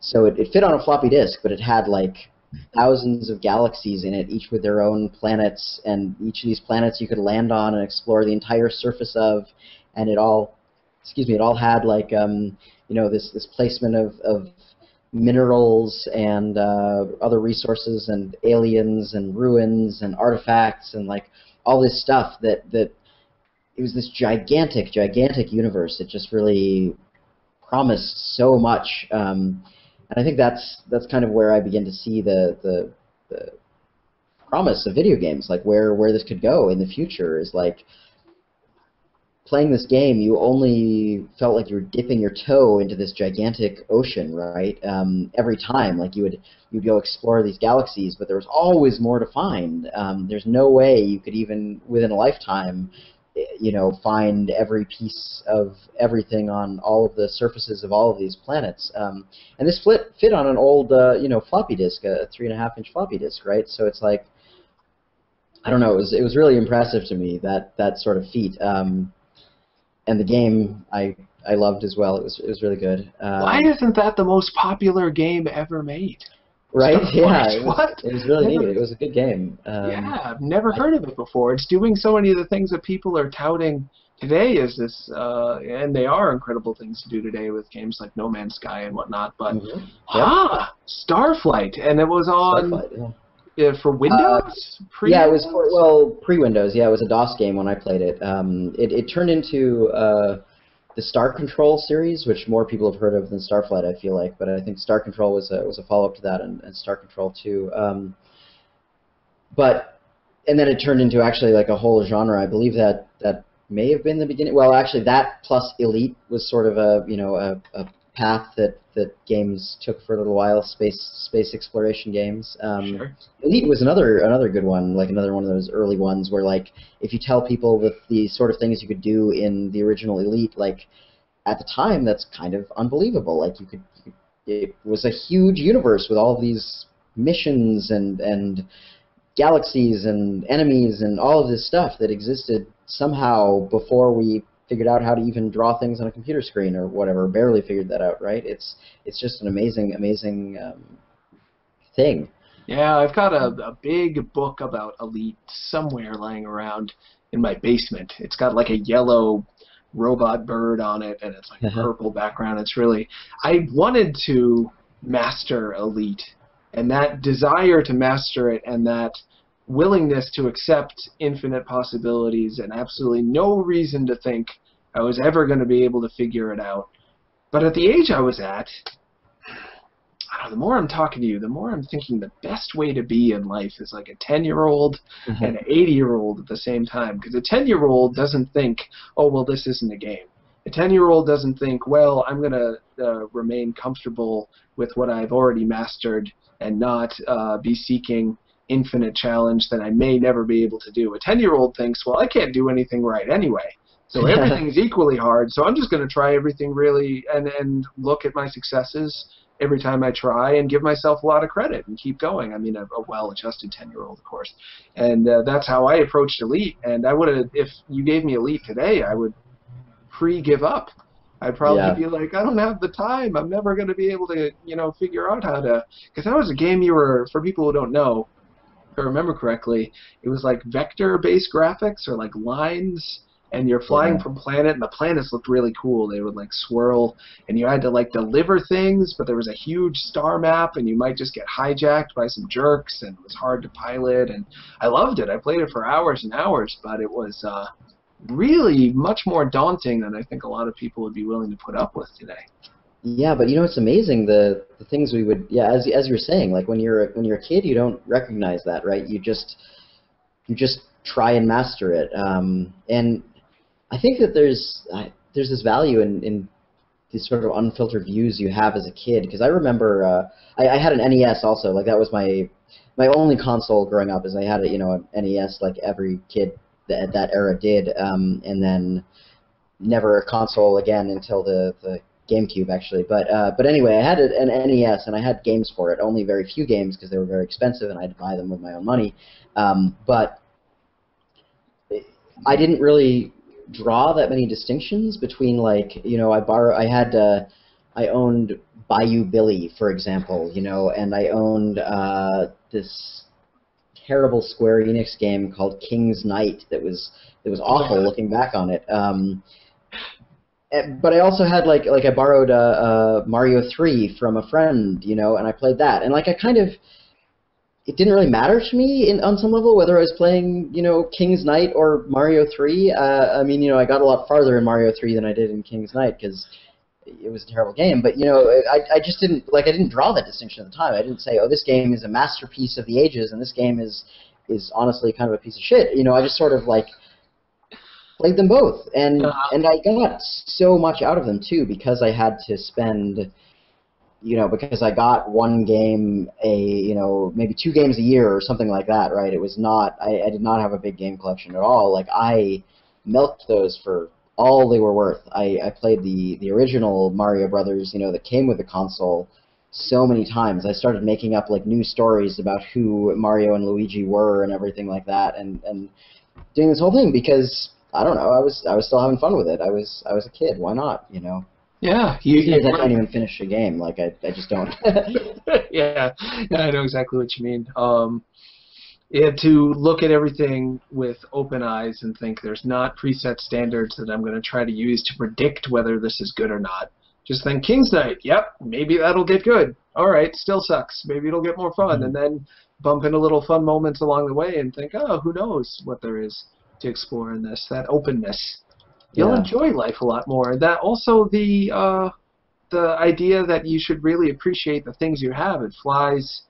So it fit on a floppy disk, but it had like thousands of galaxies in it, each with their own planets, and each of these planets you could land on and explore the entire surface of, and it all had like this placement of minerals and other resources and aliens and ruins and artifacts and like all this stuff that it was this gigantic universe. It just really promised so much, and I think that's kind of where I begin to see the promise of video games, like where this could go in the future. Is like playing this game, you only felt like you were dipping your toe into this gigantic ocean, right? Every time, like you'd go explore these galaxies, but there was always more to find. There's no way you could even within a lifetime find every piece of everything on all of the surfaces of all of these planets. And this fit on an old, floppy disk, a 3.5-inch floppy disk, right? So it's like, I don't know, it was really impressive to me, that sort of feat. And the game I loved as well. It was really good. Why isn't that the most popular game ever made? Right? Yeah. It was really neat. It was a good game. Yeah, I've never heard of it before. It's doing so many of the things that people are touting today as this, and they are incredible things to do today with games like No Man's Sky and whatnot. But Starflight, and it was on for Windows. Yeah, it was pre-Windows. Yeah, it was a DOS game when I played it. It turned into the Star Control series, which more people have heard of than Starflight, I feel like. But I think Star Control was a follow-up to that, and Star Control 2. And then it turned into actually like a whole genre. I believe that may have been the beginning. Well, actually, that plus Elite was sort of a path that games took for a little while. Space exploration games. Sure. Elite was another good one, like another one of those early ones where, like, if you tell people the sort of things you could do in the original Elite, like at the time, that's kind of unbelievable. Like it was a huge universe with all of these missions and galaxies and enemies and all of this stuff that existed somehow before we figured out how to even draw things on a computer screen or whatever. Barely figured that out, right? It's just an amazing thing. Yeah, I've got a big book about Elite somewhere lying around in my basement. It's got like a yellow robot bird on it, and it's like a purple background. It's really... I wanted to master Elite, and that desire to master it and that willingness to accept infinite possibilities and absolutely no reason to think I was ever going to be able to figure it out. But at the age I was at, the more I'm talking to you, the more I'm thinking the best way to be in life is like a 10-year-old and an 80-year-old at the same time. Because a 10-year-old doesn't think, oh, well, this isn't a game. A 10-year-old doesn't think, well, I'm going to remain comfortable with what I've already mastered and not be seeking infinite challenge that I may never be able to do. A 10-year-old thinks, well, I can't do anything right anyway. So everything's equally hard, so I'm just going to try everything really and look at my successes every time I try and give myself a lot of credit and keep going. I mean, a well-adjusted 10-year-old, of course. And that's how I approached Elite. And I would have, if you gave me Elite today, I would pre-give up. I'd probably be like, I don't have the time. I'm never going to be able to, figure out how to... Because that was a game for people who don't know, if I remember correctly, it was like vector-based graphics or like lines, and you're flying from planet, and the planets looked really cool. They would like swirl, and you had to like deliver things, but there was a huge star map, and you might just get hijacked by some jerks, and it was hard to pilot, and I loved it. I played it for hours and hours, but it was really much more daunting than I think a lot of people would be willing to put up with today. Yeah, but it's amazing the things we would as you were saying, like when you're a kid, you don't recognize that, right? You just try and master it, and I think that there's this value in these sort of unfiltered views you have as a kid. Because I remember I had an NES also. Like that was my only console growing up. Is I had an NES like every kid at that era did, and then never a console again until the GameCube actually. But anyway, I had an NES and I had games for it. Only very few games because they were very expensive and I had to buy them with my own money. But I didn't really draw that many distinctions between like I owned Bayou Billy, for example, and I owned this terrible Square Enix game called King's Knight that was awful looking back on it. But I also had like I borrowed Mario 3 from a friend, and I played that, and like it didn't really matter to me on some level whether I was playing, King's Knight or Mario 3. I mean, I got a lot farther in Mario 3 than I did in King's Knight because it was a terrible game. But, I just didn't draw that distinction at the time. I didn't say, oh, this game is a masterpiece of the ages and this game is honestly kind of a piece of shit. I just sort of like played them both. And I got so much out of them too because I had to spend... because I got one game maybe 2 games a year or something like that, right? It was not, I did not have a big game collection at all. Like I milked those for all they were worth. I played the original Mario Brothers, that came with the console so many times. I started making up like new stories about who Mario and Luigi were and everything like that, and doing this whole thing because I don't know, I was still having fun with it. I was a kid. Why not? Yeah, I can't even finish a game. Like I just don't. yeah, I know exactly what you mean. To look at everything with open eyes and think there's not preset standards that I'm going to try to use to predict whether this is good or not. Just think King's Knight, yep, maybe that'll get good. All right, still sucks. Maybe it'll get more fun. And then bump into little fun moments along the way and think, oh, who knows what there is to explore in this, that openness. You'll enjoy life a lot more. That also the idea that you should really appreciate the things you have. It flies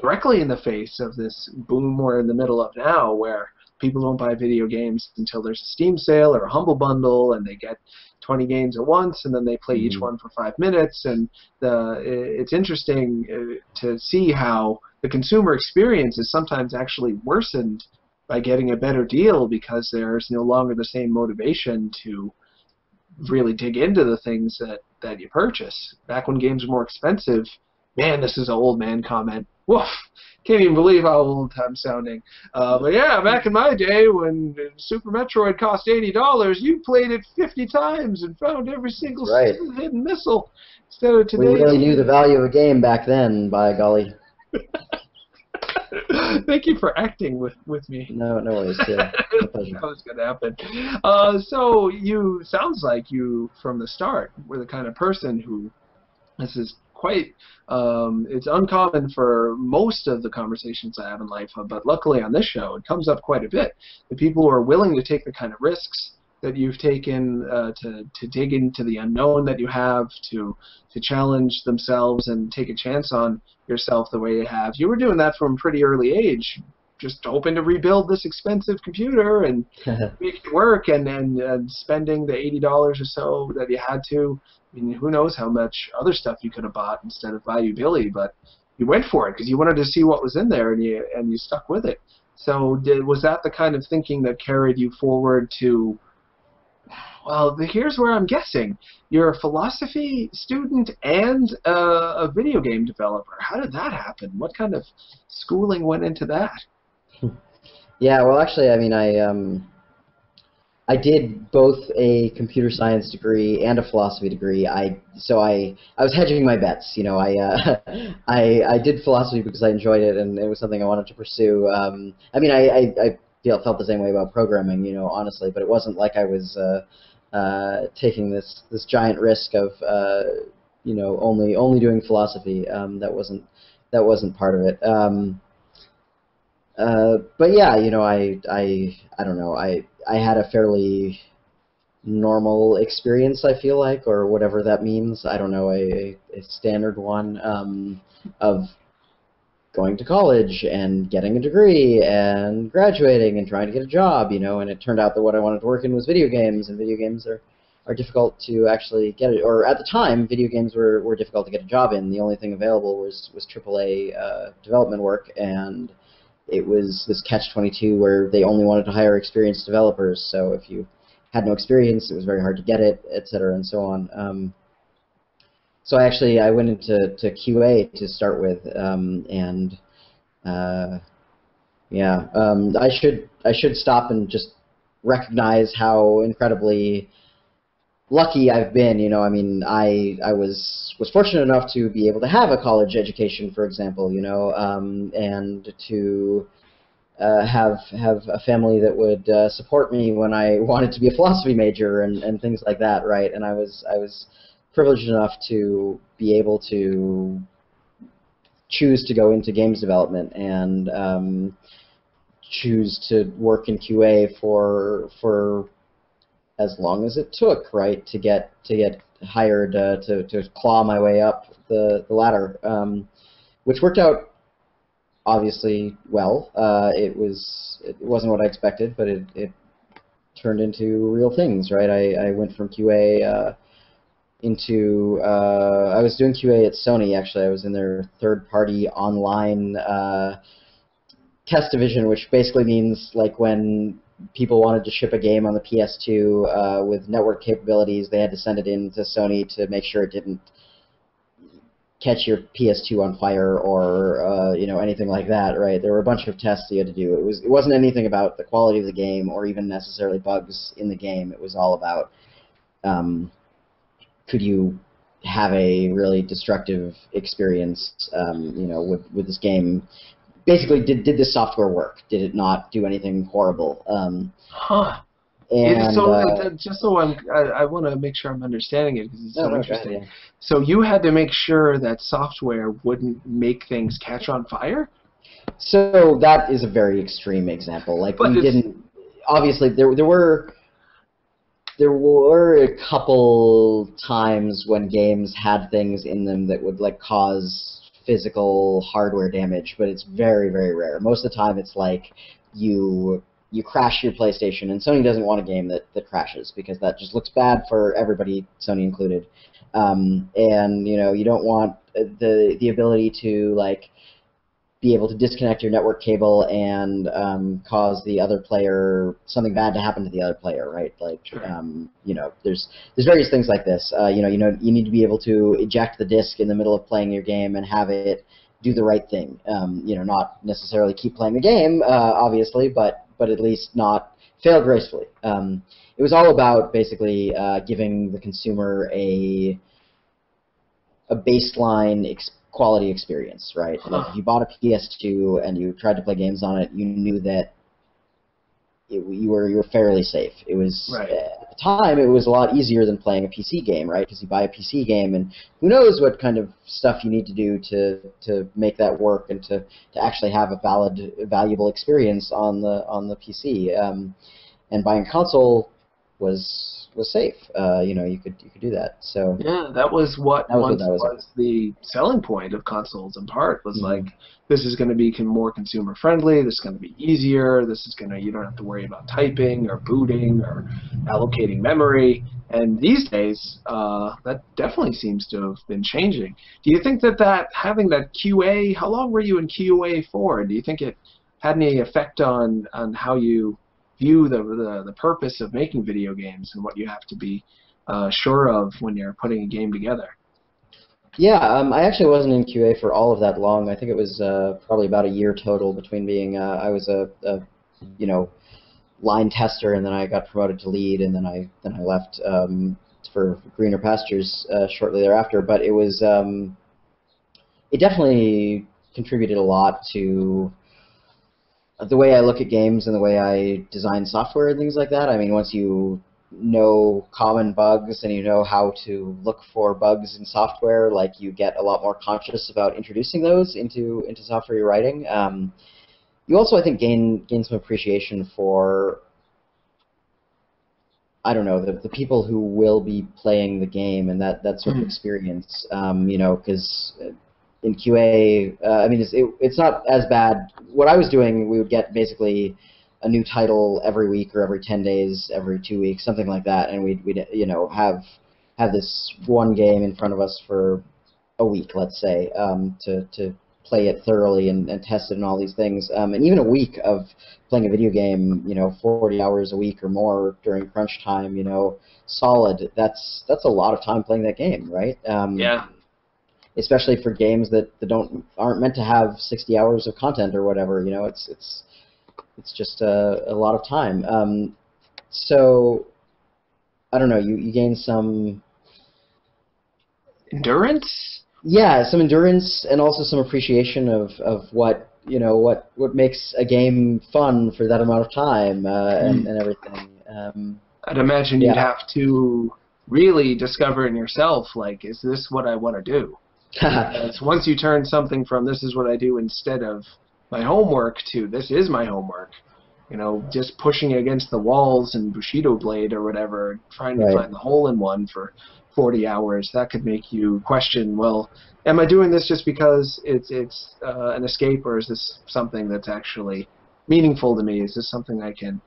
directly in the face of this boom we're in the middle of now, where people don't buy video games until there's a Steam sale or a Humble Bundle, and they get 20 games at once, and then they play each one for 5 minutes. And it's interesting to see how the consumer experience is sometimes actually worsened by getting a better deal because there's no longer the same motivation to really dig into the things that you purchase. Back when games were more expensive, man, this is an old man comment. Woof! Can't even believe how old I'm sounding. But yeah, back in my day when Super Metroid cost $80, you played it 50 times and found every single hidden missile. Instead of today, we really knew the value of a game back then, by golly. Thank you for acting with me. No worries. Yeah, my pleasure. That was going to happen. So sounds like you, from the start, were the kind of person who, this is quite, it's uncommon for most of the conversations I have in life, but luckily on this show, it comes up quite a bit. The people who are willing to take the kind of risks that you've taken to dig into the unknown that you have, to challenge themselves and take a chance on yourself the way you have. You were doing that from a pretty early age, just hoping to rebuild this expensive computer and make it work, and spending the $80 or so that you had to. I mean, who knows how much other stuff you could have bought instead of Buy You Billy, but you went for it because you wanted to see what was in there, and you stuck with it. So was that the kind of thinking that carried you forward to, well, here's where I'm guessing. You're a philosophy student and a video game developer. How did that happen? What kind of schooling went into that? Yeah, well, actually, I mean, I did both a computer science degree and a philosophy degree. So I was hedging my bets. I did philosophy because I enjoyed it and it was something I wanted to pursue. I mean, I felt the same way about programming, honestly, but it wasn't like I was taking this giant risk of only doing philosophy. That wasn't part of it. But yeah, I don't know. I had a fairly normal experience, I feel like, or whatever that means. I don't know, a standard one of going to college and getting a degree and graduating and trying to get a job, and it turned out that what I wanted to work in was video games, and video games are difficult to actually get it, or at the time, video games were difficult to get a job in. The only thing available was AAA development work, and it was this catch-22 where they only wanted to hire experienced developers, so if you had no experience, it was very hard to get it, etc., and so on. So I went into QA to start with, I should stop and just recognize how incredibly lucky I've been. I mean, I was fortunate enough to be able to have a college education, for example, and to have a family that would support me when I wanted to be a philosophy major and things like that, right? And I was privileged enough to be able to choose to go into games development and choose to work in QA for as long as it took, right, to get hired, to claw my way up the ladder, which worked out obviously well. It wasn't what I expected, but it turned into real things, right? I went from QA into I was doing QA at Sony, actually. I was in their third-party online test division, which basically means like when people wanted to ship a game on the PS2 with network capabilities, they had to send it in to Sony to make sure it didn't catch your PS2 on fire or anything like that, right? There were a bunch of tests you had to do. It wasn't anything about the quality of the game or even necessarily bugs in the game. It was all about could you have a really destructive experience, with this game. Basically, did this software work? Did it not do anything horrible? Huh. And Just so I want to make sure I'm understanding it because it's so interesting. Go ahead, yeah. So you had to make sure that software wouldn't make things catch on fire? So that is a very extreme example. Like, But we didn't. Obviously, there were a couple times when games had things in them that would like cause physical hardware damage, but it's very, very rare. Most of the time, it's like you crash your PlayStation, and Sony doesn't want a game that crashes because that just looks bad for everybody, Sony included. And you don't want the ability to like be able to disconnect your network cable and cause the other player something bad to happen to the other player, right? Like, Sure. There's various things like this. You need to be able to eject the disc in the middle of playing your game and have it do the right thing. Not necessarily keep playing the game, obviously, but at least not fail gracefully. It was all about basically giving the consumer a baseline quality experience, right? Like if you bought a PS2 and you tried to play games on it, you knew that you were fairly safe. It was Right. At the time it was a lot easier than playing a PC game, right? Because you buy a PC game and who knows what kind of stuff you need to do to make that work and to actually have a valuable experience on the PC. And buying a console was safe. You could do that. So Yeah, that was what That was once what that was. was the selling point of consoles in part, was Mhm. like, this is going to be more consumer friendly, this is going to be easier, you don't have to worry about typing or booting or allocating memory. And these days, that definitely seems to have been changing. Do you think that having that QA, how long were you in QA for? Do you think it had any effect on how you view the purpose of making video games and what you have to be sure of when you're putting a game together? Yeah, I actually wasn't in QA for all of that long. I think it was probably about a year total between being I was a line tester, and then I got promoted to lead, and then I left for greener pastures shortly thereafter. But it was it definitely contributed a lot to the way I look at games and the way I design software and things like that. I mean, once you know common bugs and you know how to look for bugs in software, like, you get a lot more conscious about introducing those into software you're writing. You also, I think, gain some appreciation for, I don't know, the people who will be playing the game and that sort of experience. Because in QA, it's not as bad. What I was doing, we would get basically a new title every week or every 10 days, every 2 weeks, something like that, and we'd have this one game in front of us for a week, let's say, to play it thoroughly and test it and all these things. And even a week of playing a video game, 40 hours a week or more during crunch time, solid, that's a lot of time playing that game, right? Yeah. Especially for games that aren't meant to have 60 hours of content or whatever, it's just a lot of time. So I don't know, you gain some Endurance? Yeah, some endurance and also some appreciation of what what makes a game fun for that amount of time and everything. I'd imagine Yeah. you'd have to really discover in yourself, like, is this what I want to do? Because once you turn something from this is what I do instead of my homework to this is my homework, just pushing against the walls and Bushido blade or whatever, trying to Right. find the hole in one for 40 hours, that could make you question, well, am I doing this just because it's an escape, or is this something that's actually meaningful to me? Is this something I can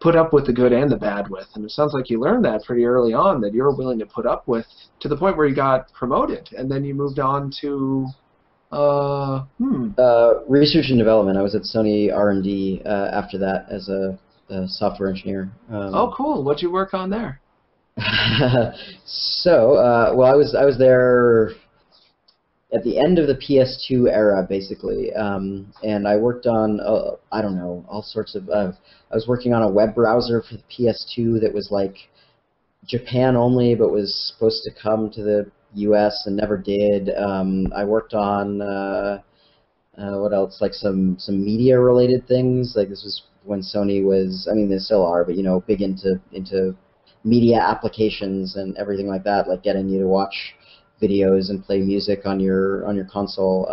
put up with the good and the bad with? And it sounds like you learned that pretty early on, that you're willing to put up with, to the point where you got promoted, and then you moved on to research and development. I was at Sony R&D after that as a software engineer. Oh, cool. What'd you work on there? So, well, I was there at the end of the PS2 era, basically, and I worked on I don't know, all sorts of. I was working on a web browser for the PS2 that was like Japan only, but was supposed to come to the U.S. and never did. I worked on what else? Like some media related things. Like this was when Sony was. I mean, they still are, but big into media applications and everything like that, like getting you to watch videos and play music on your console.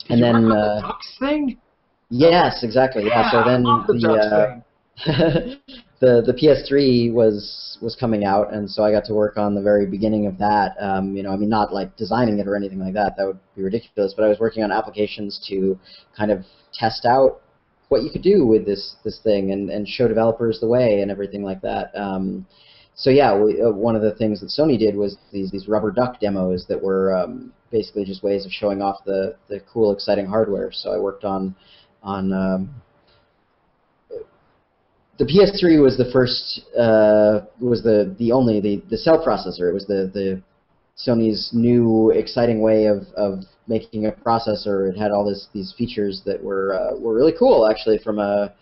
Did you work on the Ducks thing? Yes, exactly. Yeah. So then I love the Ducks thing. the PS3 was coming out, and so I got to work on the very beginning of that. I mean, not like designing it or anything like that. That would be ridiculous. But I was working on applications to kind of test out what you could do with this thing and show developers the way and everything like that. So yeah, one of the things that Sony did was these rubber duck demos that were basically just ways of showing off the cool, exciting hardware. So I worked on the PS3 was the first was the only the cell processor. It was the Sony's new exciting way of making a processor. It had all these features that were really cool, actually, from a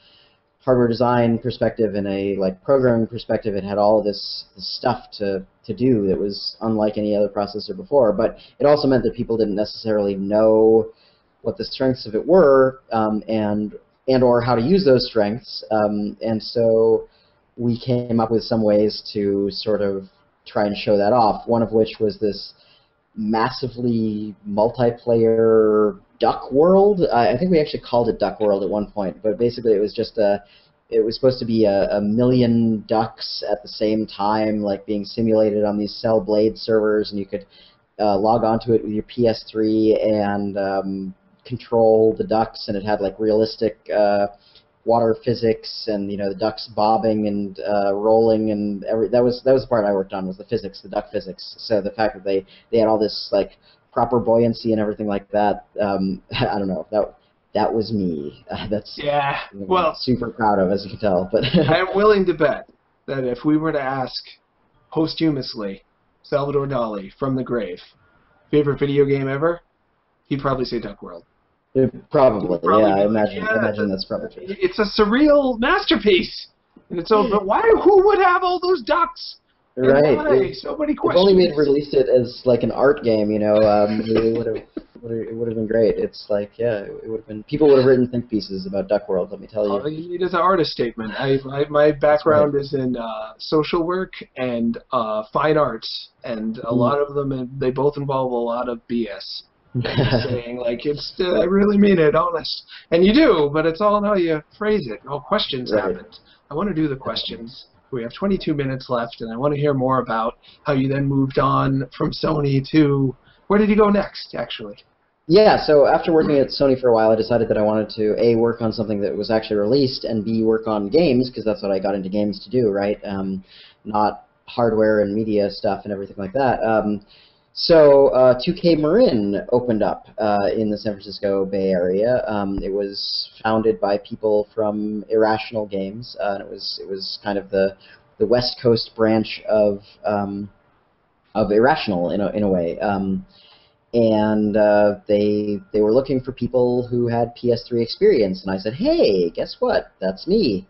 hardware design perspective and a programming perspective. It had all of this stuff to do that was unlike any other processor before. But it also meant that people didn't necessarily know what the strengths of it were and or how to use those strengths. And so we came up with some ways to sort of try and show that off, one of which was this massively multiplayer duck world. I think we actually called it Duck World at one point, but basically it was just it was supposed to be a million ducks at the same time, like being simulated on these Cell Blade servers, and you could log onto it with your PS3 and control the ducks, and it had like realistic water physics, and the ducks bobbing and rolling, and that was the part I worked on, was the physics, the duck physics. So the fact that they had all this like proper buoyancy and everything like that, I don't know, that was me. That's well, super proud of, as you can tell. But I'm willing to bet that if we were to ask posthumously Salvador Dali from the grave, favorite video game ever, he'd probably say Duck World. Probably, yeah. I imagine that's probably true. It's a surreal masterpiece, and it's all. But who would have all those ducks? Right. Why? So many questions. If only we had released it as like an art game, it would have been great. It's like, yeah, it would have been. People would have written think pieces about Duck World. Let me tell you. All you need is an artist statement. My background is in social work and fine arts, and a lot of them, they both involve a lot of BS. Saying like I really mean it, honest, and you do, but it's all in how you phrase it. Oh, questions happened. I want to do the questions. We have 22 minutes left, and I want to hear more about how you then moved on from Sony to where did you go next, actually? Yeah, so after working at Sony for a while, I decided that I wanted to A, work on something that was actually released, and B, work on games, because that's what I got into games to do, right? Not hardware and media stuff and everything like that. So 2K Marin opened up in the San Francisco Bay Area. It was founded by people from Irrational Games, and it was kind of the West Coast branch of Irrational in a way. And they were looking for people who had PS3 experience, and I said, hey, guess what? That's me.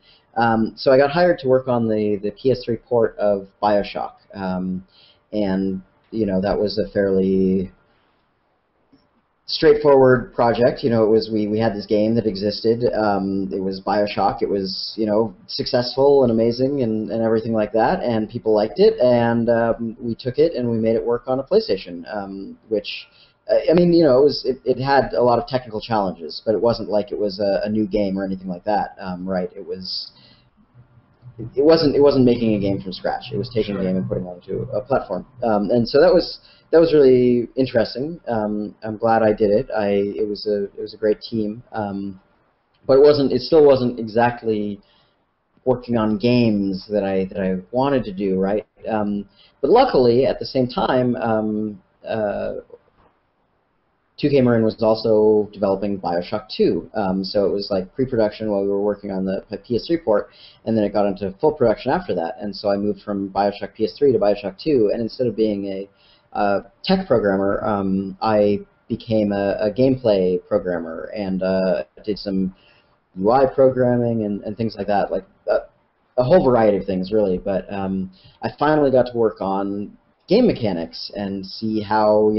So I got hired to work on the PS3 port of BioShock, and that was a fairly straightforward project. It was we had this game that existed. It was BioShock. It was successful and amazing and everything like that, and people liked it. And we took it and we made it work on a PlayStation, which I mean, it had a lot of technical challenges, but it wasn't like it was a new game or anything like that, right? It wasn't making a game from scratch. It was taking a game and putting it onto a platform, and so that was really interesting. I'm glad I did it. It was a great team, but it still wasn't exactly working on games that I wanted to do, right? But luckily, at the same time, 2K Marin was also developing BioShock 2, so it was like pre-production while we were working on the PS3 port, and then it got into full production after that. And so I moved from BioShock PS3 to BioShock 2, and instead of being a tech programmer, I became a gameplay programmer and did some UI programming and things like that, like a whole variety of things, really. But I finally got to work on game mechanics and see how,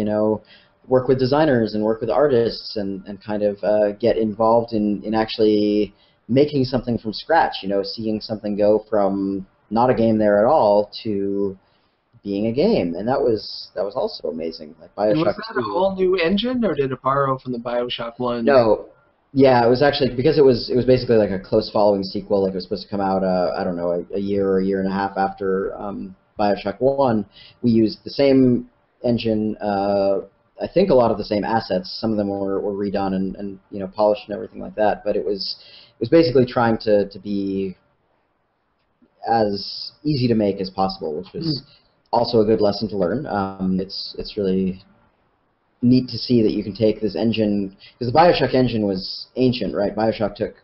work with designers and work with artists and kind of get involved in actually making something from scratch, seeing something go from not a game there at all to being a game. And that was also amazing. Like BioShock and was that 2, a whole new engine, or did it borrow from the BioShock 1? No. Yeah, it was actually, because it was basically like a close following sequel. Like, it was supposed to come out, I don't know, a year or a year and a half after BioShock 1. We used the same engine, I think a lot of the same assets. Some of them were redone and polished and everything like that. But it was basically trying to be as easy to make as possible, which was also a good lesson to learn. It's really neat to see that you can take this engine, because the BioShock engine was ancient, right? BioShock took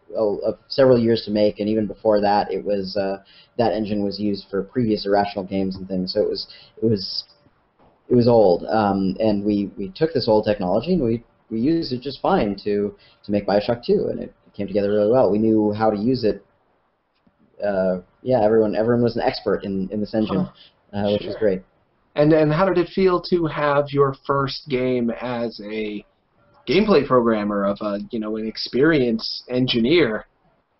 several years to make, and even before that, it was that engine was used for previous Irrational games and things. So it was old, and we took this old technology and we used it just fine to make BioShock 2, and it came together really well. We knew how to use it. Everyone was an expert in this engine, which was great. And how did it feel to have your first game as a gameplay programmer of an experienced engineer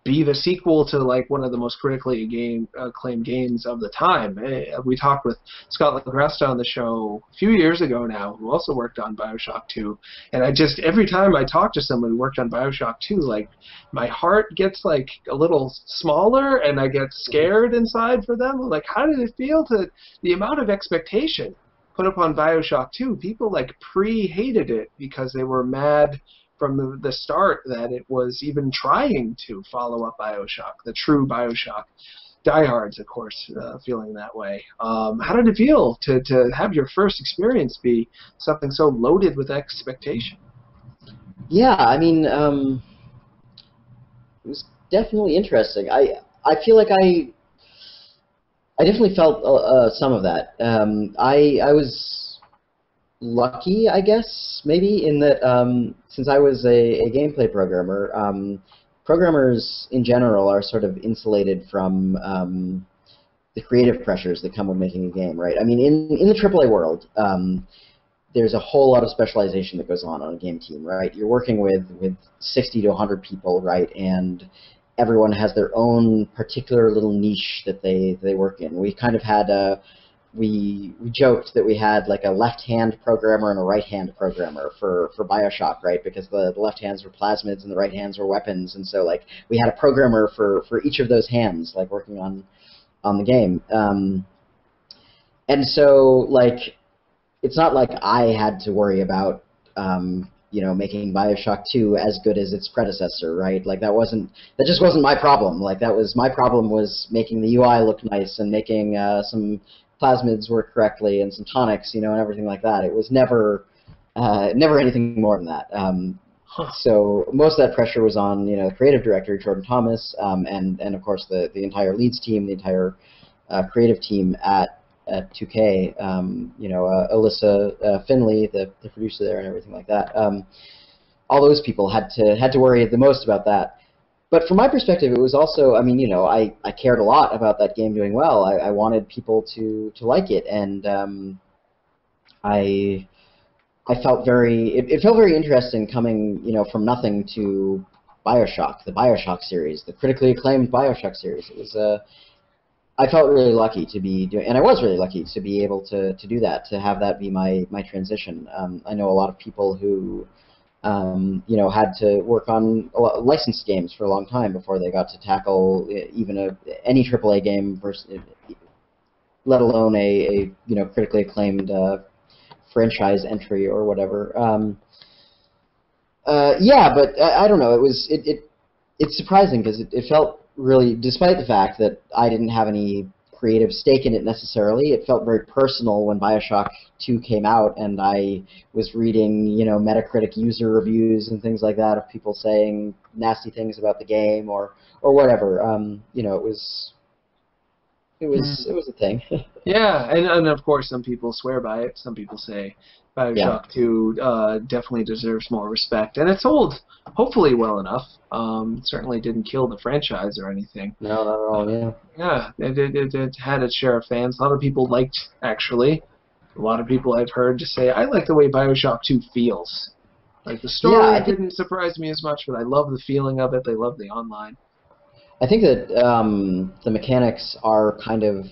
be the sequel to like one of the most critically acclaimed games of the time? We talked with Scott Lagresta on the show a few years ago now, who also worked on BioShock 2, and every time I talk to someone who worked on BioShock 2, like, my heart gets like a little smaller and I get scared inside for them. Like, how did it feel to the amount of expectation put upon BioShock 2? People like hated it because they were mad from the start that it was even trying to follow up BioShock, the true BioShock. Diehards, of course, feeling that way. How did it feel to have your first experience be something so loaded with expectation? Yeah, I mean, it was definitely interesting. I feel like I definitely felt some of that. I was lucky, I guess, maybe, in that since I was a gameplay programmer, programmers in general are sort of insulated from the creative pressures that come with making a game, right? I mean, in the AAA world, there's a whole lot of specialization that goes on a game team, right? You're working with 60 to 100 people, right? And everyone has their own particular little niche that they work in. We kind of had we joked that we had like a left-hand programmer and a right-hand programmer for BioShock, right? Because the left hands were plasmids and the right hands were weapons, and so like we had a programmer for each of those hands, like working on the game. And so like it's not like I had to worry about making BioShock 2 as good as its predecessor, right? Like that just wasn't my problem. Like my problem was making the UI look nice and making some plasmids work correctly and some tonics, and everything like that. It was never anything more than that. So most of that pressure was on the creative director Jordan Thomas, and of course the entire leads team, the entire creative team at 2K. Alyssa Finley, the producer there, and everything like that. All those people had to worry the most about that. But from my perspective, it was also, I mean, I cared a lot about that game doing well. I wanted people to like it, and I felt it felt very interesting coming, from nothing to BioShock, the BioShock series, the critically acclaimed BioShock series. It was I felt really lucky to be doing, and I was really lucky to be able to do that, to have that be my transition. I know a lot of people who had to work on licensed games for a long time before they got to tackle even any AAA game, let alone a critically acclaimed franchise entry or whatever. But I don't know. It's surprising because it felt really, despite the fact that I didn't have any creative stake in it necessarily. It felt very personal when BioShock 2 came out, and I was reading, Metacritic user reviews and things like that of people saying nasty things about the game or whatever. It was a thing. Yeah, and of course some people swear by it. Some people say BioShock 2 definitely deserves more respect, and it sold hopefully well enough. It certainly didn't kill the franchise or anything. No, not at all. Yeah. Yeah, it had its share of fans. A lot of people liked, actually. A lot of people I've heard just say, I like the way BioShock 2 feels. Like, the story didn't surprise me as much, but I love the feeling of it. They love the online. I think that the mechanics are kind of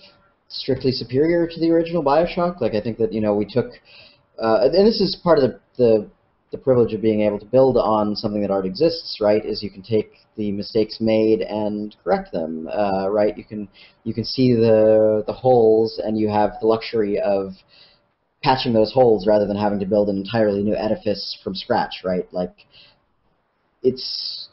strictly superior to the original BioShock. Like, I think that, we took... and this is part of the privilege of being able to build on something that already exists, right? Is you can take the mistakes made and correct them, right? You can see the holes, and you have the luxury of patching those holes rather than having to build an entirely new edifice from scratch, right? Like, it's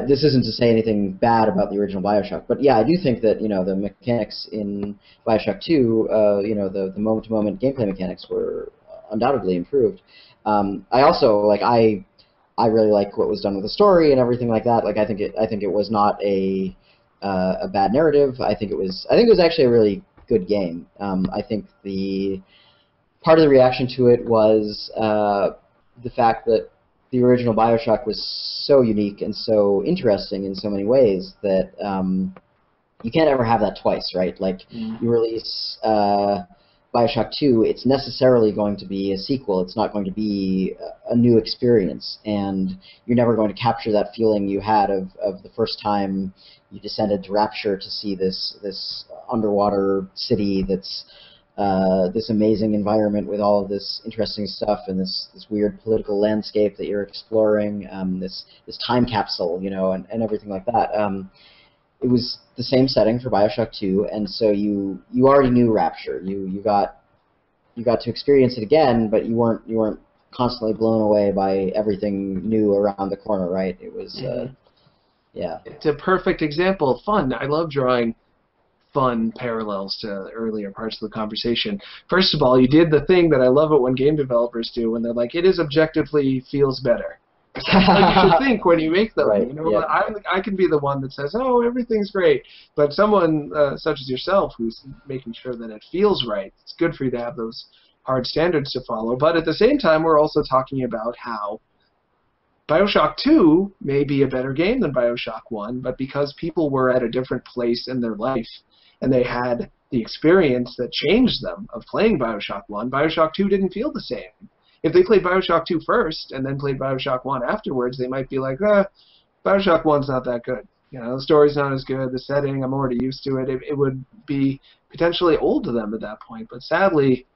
this isn't to say anything bad about the original BioShock, but yeah, I do think that the mechanics in BioShock 2, the moment-to-moment gameplay mechanics were undoubtedly improved. I also I really like what was done with the story and everything like that. Like, I think it was not a bad narrative. I think it was actually a really good game. I think the part of the reaction to it was the fact that the original BioShock was so unique and so interesting in so many ways that you can't ever have that twice, right? Like, you release BioShock 2, it's necessarily going to be a sequel. It's not going to be a new experience, and you're never going to capture that feeling you had of the first time you descended to Rapture to see this underwater city that's this amazing environment with all of this interesting stuff and this weird political landscape that you're exploring, this time capsule, and everything like that. It was the same setting for BioShock 2, and so you already knew Rapture. You got to experience it again, but you weren't constantly blown away by everything new around the corner, right? It was, yeah. It's a perfect example of fun. I love drawing fun parallels to earlier parts of the conversation. First of all, you did the thing that I love it when game developers do when they're like, it is objectively feels better. Like you should think when you make them. Right, I can be the one that says, oh, everything's great. But someone such as yourself who's making sure that it feels right, it's good for you to have those hard standards to follow. But at the same time, we're also talking about how BioShock 2 may be a better game than BioShock 1, but because people were at a different place in their life and they had the experience that changed them of playing BioShock 1, BioShock 2 didn't feel the same. If they played BioShock 2 first and then played BioShock 1 afterwards, they might be like, BioShock 1's not that good. The story's not as good, the setting, I'm already used to it. It would be potentially old to them at that point. But sadly,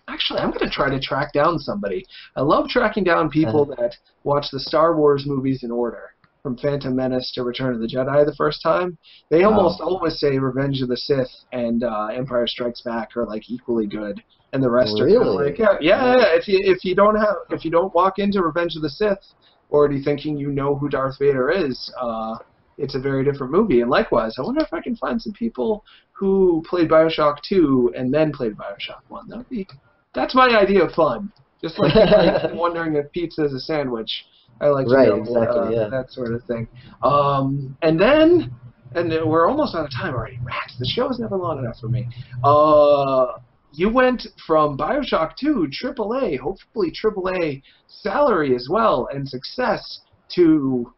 actually, I'm going to try to track down somebody. I love tracking down people that watch the Star Wars movies in order, from Phantom Menace to Return of the Jedi the first time. They almost always say Revenge of the Sith and Empire Strikes Back are like equally good, and the rest are kind of like, yeah. If you don't walk into Revenge of the Sith already thinking you know who Darth Vader is, it's a very different movie. And likewise, I wonder if I can find some people who played BioShock 2 and then played BioShock 1. That's my idea of fun. Just like wondering if pizza is a sandwich. I like to know that sort of thing. And we're almost out of time already. Rats, the show is never long enough for me. You went from BioShock 2, AAA, hopefully AAA salary as well, and success to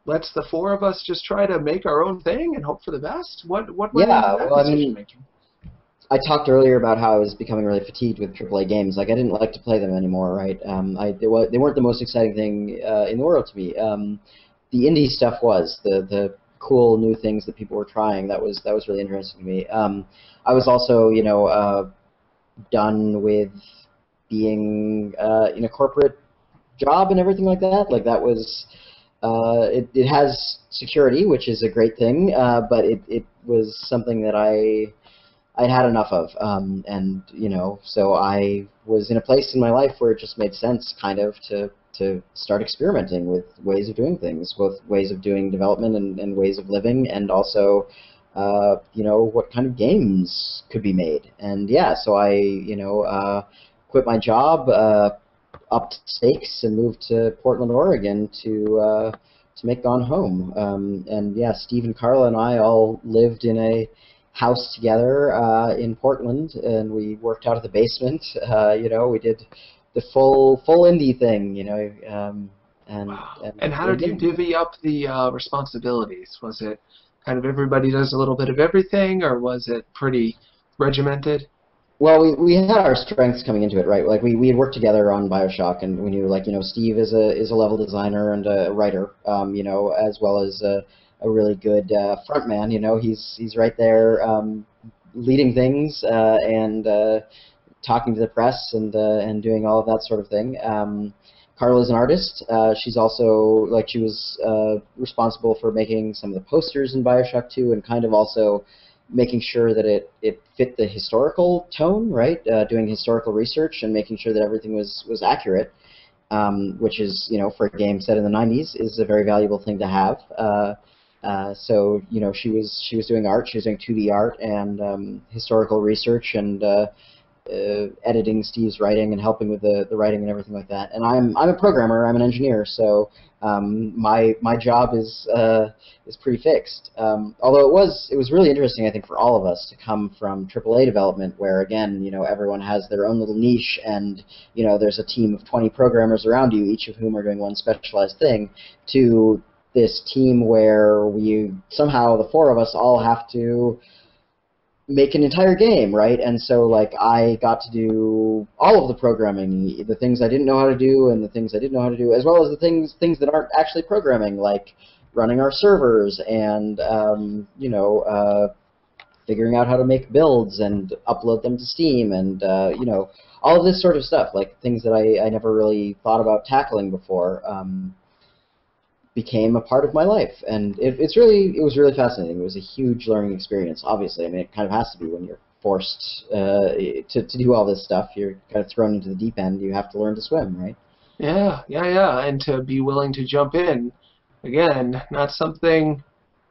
let's the four of us just try to make our own thing and hope for the best? What went into that decision making? I talked earlier about how I was becoming really fatigued with AAA games. Like, I didn't like to play them anymore, right? They weren't the most exciting thing in the world to me. The indie stuff was the cool new things that people were trying. That was really interesting to me. I was also, done with being in a corporate job and everything like that. Like, that was it has security, which is a great thing, but it was something that I'd had enough of, and so I was in a place in my life where it just made sense, kind of, to start experimenting with ways of doing things, both ways of doing development and ways of living, and also what kind of games could be made. And yeah, so I quit my job, upped stakes, and moved to Portland, Oregon to make Gone Home. And yeah, Steve and Carla and I all lived in a house together in Portland, and we worked out of the basement. We did the full indie thing, Wow. And how did you divvy up the responsibilities? Was it kind of everybody does a little bit of everything, or was it pretty regimented? Well, we had our strengths coming into it, right? Like we had worked together on BioShock, and we knew, Steve is a level designer and a writer, as well as a really good frontman. He's right there leading things and talking to the press and doing all of that sort of thing. Carla's an artist. She's also she was responsible for making some of the posters in BioShock 2, and kind of also making sure that it fit the historical tone, right? Doing historical research and making sure that everything was accurate, which is, for a game set in the 90s, is a very valuable thing to have. So she was doing art. She was doing 2D art and historical research and editing Steve's writing and helping with the writing and everything like that. And I'm a programmer. I'm an engineer, so my job is pretty fixed. Although it was really interesting, I think, for all of us to come from AAA development, where again, everyone has their own little niche, and there's a team of 20 programmers around you, each of whom are doing one specialized thing, to this team where we somehow, the four of us, all have to make an entire game, right? And so I got to do all of the programming, the things I didn't know how to do and the things I did know how to do, as well as the things that aren't actually programming, like running our servers and figuring out how to make builds and upload them to Steam and all of this sort of stuff, like things that I never really thought about tackling before. Became a part of my life, and it was really fascinating. It was a huge learning experience. Obviously, I mean, it kind of has to be when you're forced to do all this stuff. You're kind of thrown into the deep end. You have to learn to swim, right? Yeah, and to be willing to jump in, again, not something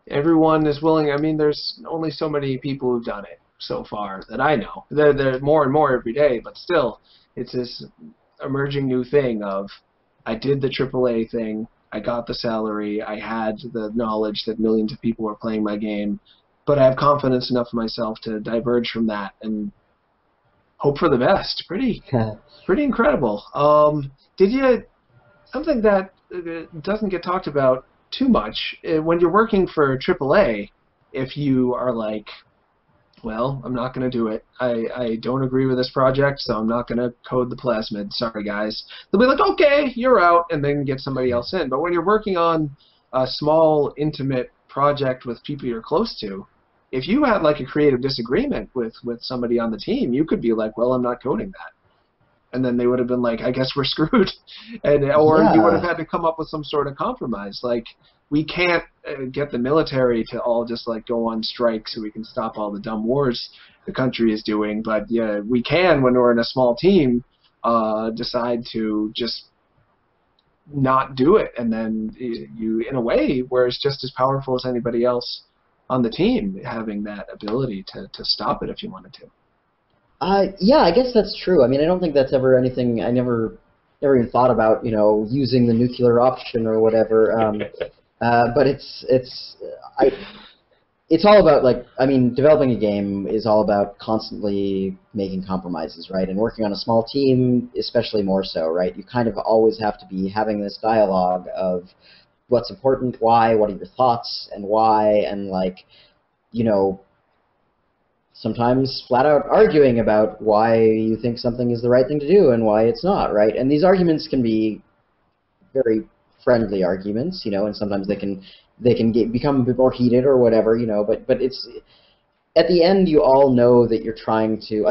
everyone is willing. I mean, there's only so many people who've done it so far that I know. There more and more every day, but still, it's this emerging new thing of, I did the AAA thing, I got the salary, I had the knowledge that millions of people were playing my game, but I have confidence enough in myself to diverge from that and hope for the best. Pretty incredible. Did you, something that doesn't get talked about too much, when you're working for AAA, if you are like, well, I'm not going to do it. I don't agree with this project, so I'm not going to code the plasmid. Sorry, guys. They'll be like, okay, you're out, and then get somebody else in. But when you're working on a small, intimate project with people you're close to, if you had a creative disagreement with somebody on the team, you could be like, well, I'm not coding that. And then they would have been like, I guess we're screwed. Or you would have had to come up with some sort of compromise. We can't get the military to all just go on strike so we can stop all the dumb wars the country is doing. But yeah, we can, when we're in a small team, decide to just not do it. And then you, in a way, where it's just as powerful as anybody else on the team, having that ability to stop it if you wanted to. Yeah, I guess that's true. I mean, I don't think that's ever anything. I never even thought about, using the nuclear option or whatever. But it's all about developing a game is all about constantly making compromises, right? And working on a small team, especially more so, right? You kind of always have to be having this dialogue of what's important, why, what are your thoughts, and why, and sometimes flat out arguing about why you think something is the right thing to do and why it's not, right? And these arguments can be very friendly arguments, and sometimes they can become a bit more heated or whatever, but it's, at the end, you all know that you're trying to,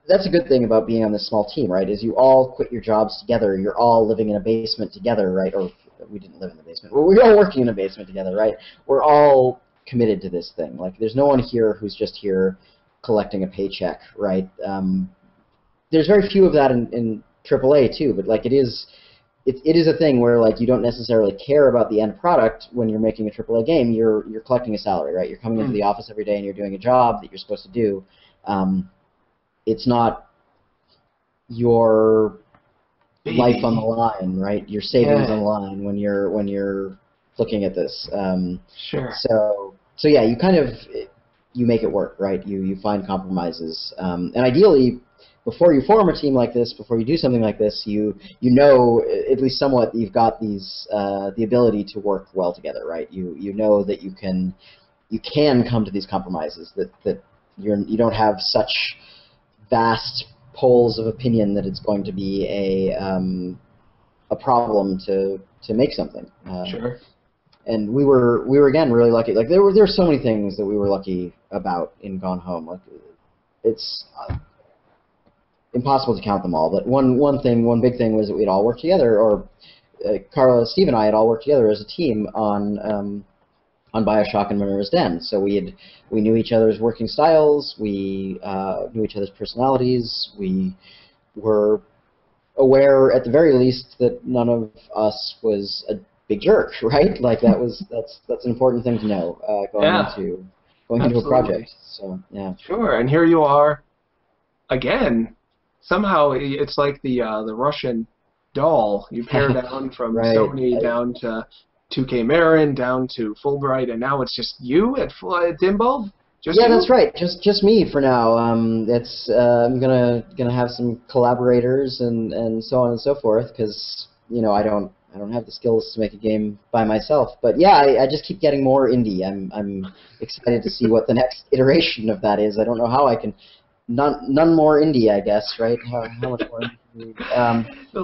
that's a good thing about being on this small team, right, is you all quit your jobs together, you're all living in a basement together, right, or we didn't live in the basement, we're all working in a basement together, right, we're all committed to this thing, there's no one here who's just here collecting a paycheck, right, there's very few of that in AAA too, but it it is a thing where like you don't necessarily care about the end product when you're making a AAA game. You're collecting a salary, right? You're coming into the office every day and you're doing a job that you're supposed to do. It's not your life on the line, right? Your savings on the line when you're looking at this. Sure. So yeah, you kind of you make it work, right? You find compromises, and ideally, before you form a team like this, before you do something like this, you know at least somewhat that you've got these the ability to work well together, right? You know that you can come to these compromises, that you don't have such vast poles of opinion that it's going to be a problem to make something. Sure. And we were again really lucky. Like there were so many things that we were lucky about in Gone Home. Like it's impossible to count them all. But one big thing was that we'd all worked together, or Carla, Steve, and I had all worked together as a team on BioShock and Minerva's Den. So we knew each other's working styles. We knew each other's personalities. We were aware, at the very least, that none of us was a big jerk, right? Like that's an important thing to know going into a project. So yeah. Sure, and here you are again. Somehow it's like the Russian doll. You pare down from right. Sony down to 2K Marin, down to Fullbright, and now it's just you at Dimbulb? Just yeah, you? That's right. Just me for now. It's I'm gonna have some collaborators and so on and so forth, because I don't have the skills to make a game by myself. But yeah, I just keep getting more indie. I'm excited to see what the next iteration of that is. I don't know how I can. None more indie, I guess, right? How much more indie? The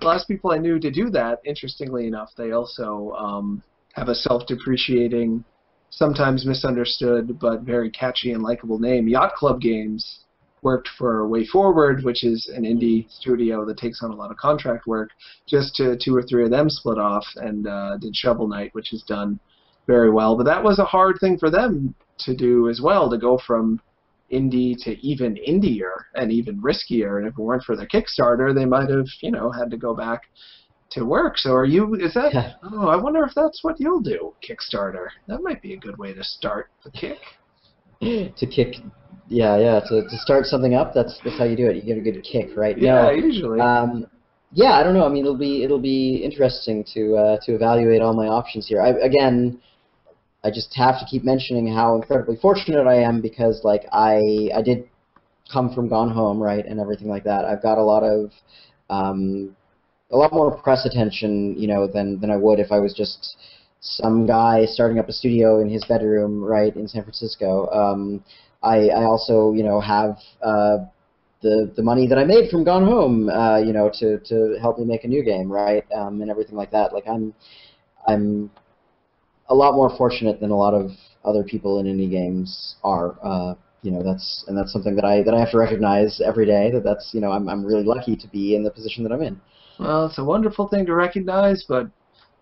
last people I knew to do that, interestingly enough, they also have a self-depreciating, sometimes misunderstood, but very catchy and likable name. Yacht Club Games worked for Way Forward, which is an indie studio that takes on a lot of contract work. Just two or three of them split off and did Shovel Knight, which is done very well. But that was a hard thing for them to do as well, to go from indie to even indier and even riskier, and if it weren't for the Kickstarter, they might have, had to go back to work. So is that, I wonder if that's what you'll do, Kickstarter. That might be a good way to start the kick. To kick, to start something up, that's how you do it. You get a good kick, right? Yeah, usually. Yeah, I don't know. I mean, it'll be interesting to evaluate all my options here. I just have to keep mentioning how incredibly fortunate I am, because like I did come from Gone Home, right, and everything like that. I've got a lot more press attention, than I would if I was just some guy starting up a studio in his bedroom, right, in San Francisco. I also, have the money that I made from Gone Home, to help me make a new game, right, and everything like that. Like I'm a lot more fortunate than a lot of other people in indie games are. That's something that I have to recognize every day. That's I'm really lucky to be in the position that I'm in. Well, it's a wonderful thing to recognize, but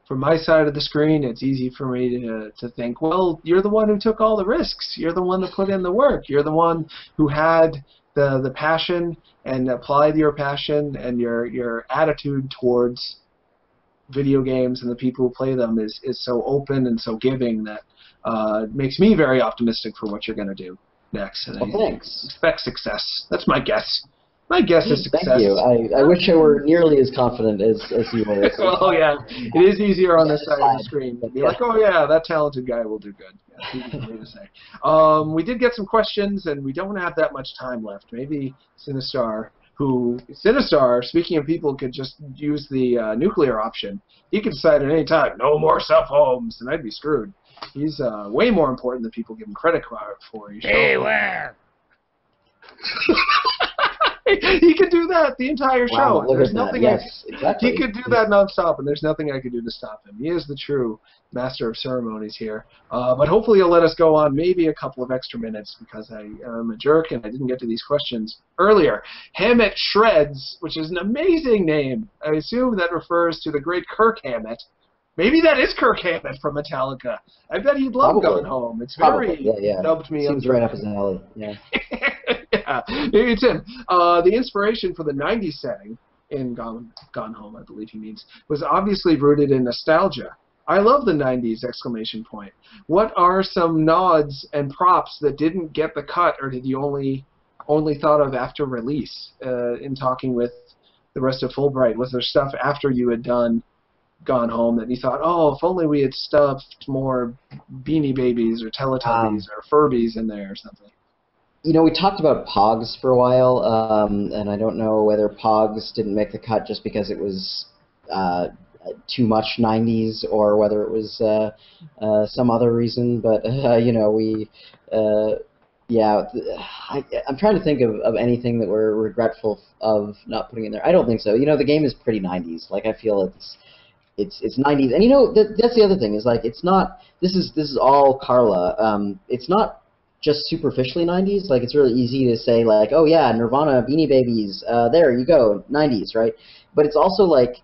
from my side of the screen, it's easy for me to think, well, you're the one who took all the risks. You're the one that put in the work. You're the one who had the passion and applied your passion, and your attitude towards video games and the people who play them is so open and so giving that it makes me very optimistic for what you're going to do next. And thanks. Expect success. That's my guess. My guess is success. Thank you. I wish I were nearly as confident as you were. Well, yeah. It is easier on this side of the screen. Be like, oh, yeah, that talented guy will do good. Yeah, easy for me to say. We did get some questions, and we don't have that much time left. Maybe Sinistar, speaking of people could just use the nuclear option. He could decide at any time, no more Holmes, and I'd be screwed. He's way more important than people give him credit for. Beware! He could do that the entire show. Wow, there's nothing exactly. He could do that nonstop, and there's nothing I could do to stop him. He is the true master of ceremonies here. But hopefully he'll let us go on maybe a couple of extra minutes, because I am a jerk and I didn't get to these questions earlier. Hammett Shreds, which is an amazing name. I assume that refers to the great Kirk Hammett. Maybe that is Kirk Hammett from Metallica. I bet he'd love Going Home. It's very dubbed me. Seems right up his alley. Yeah. Yeah, maybe it's him. The inspiration for the 90s setting in Gone Home, I believe he means, was obviously rooted in nostalgia. I love the 90s, exclamation point. What are some nods and props that didn't get the cut, or did you only thought of after release? In talking with the rest of Fullbright, was there stuff after you had done Gone Home that you thought, oh, if only we had stuffed more Beanie Babies or Teletubbies or Furbies in there or something? You know, we talked about Pogs for a while, and I don't know whether Pogs didn't make the cut just because it was too much 90s or whether it was some other reason, but you know, I'm trying to think of anything that we're regretful of not putting in there. I don't think so. You know, the game is pretty 90s. Like, I feel it's 90s, and you know, that's the other thing is, like, it's not, this is all Carla. It's not just superficially 90s. Like, it's really easy to say, like, oh yeah, Nirvana, Beanie Babies, there you go, 90s, right? But it's also like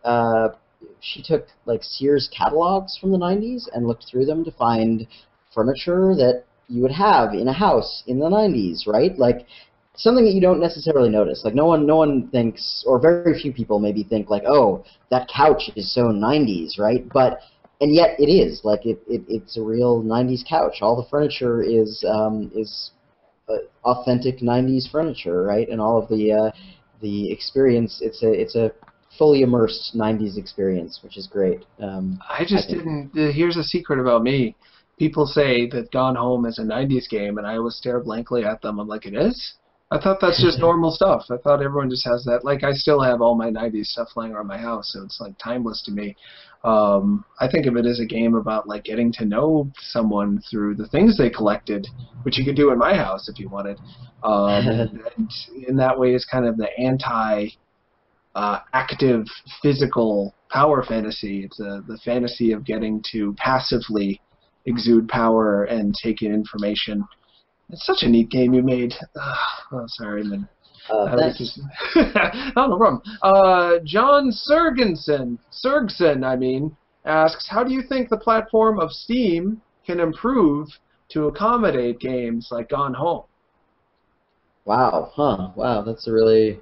she took like Sears catalogs from the 90s and looked through them to find furniture that you would have in a house in the 90s, right? Like, something that you don't necessarily notice. Like, no one thinks, or very few people maybe think, like, oh, that couch is so 90s, right? And yet it is. Like, it's a real 90s couch. All the furniture is authentic 90s furniture, right? And all of the experience, it's a fully immersed 90s experience, which is great. I didn't. Here's a secret about me. People say that Gone Home is a 90s game, and I always stare blankly at them. I'm like, it is? I thought that's just normal stuff. I thought everyone just has that. Like, I still have all my 90s stuff laying around my house, so it's, like, timeless to me. I think of it as a game about, like, getting to know someone through the things they collected, which you could do in my house if you wanted. And in that way, it's kind of the active physical power fantasy. It's the fantasy of getting to passively exude power and take in information. It's such a neat game you made. Oh, sorry, man. Thanks. Oh, no problem. John Sergson, asks, how do you think the platform of Steam can improve to accommodate games like Gone Home? Wow, wow, that's a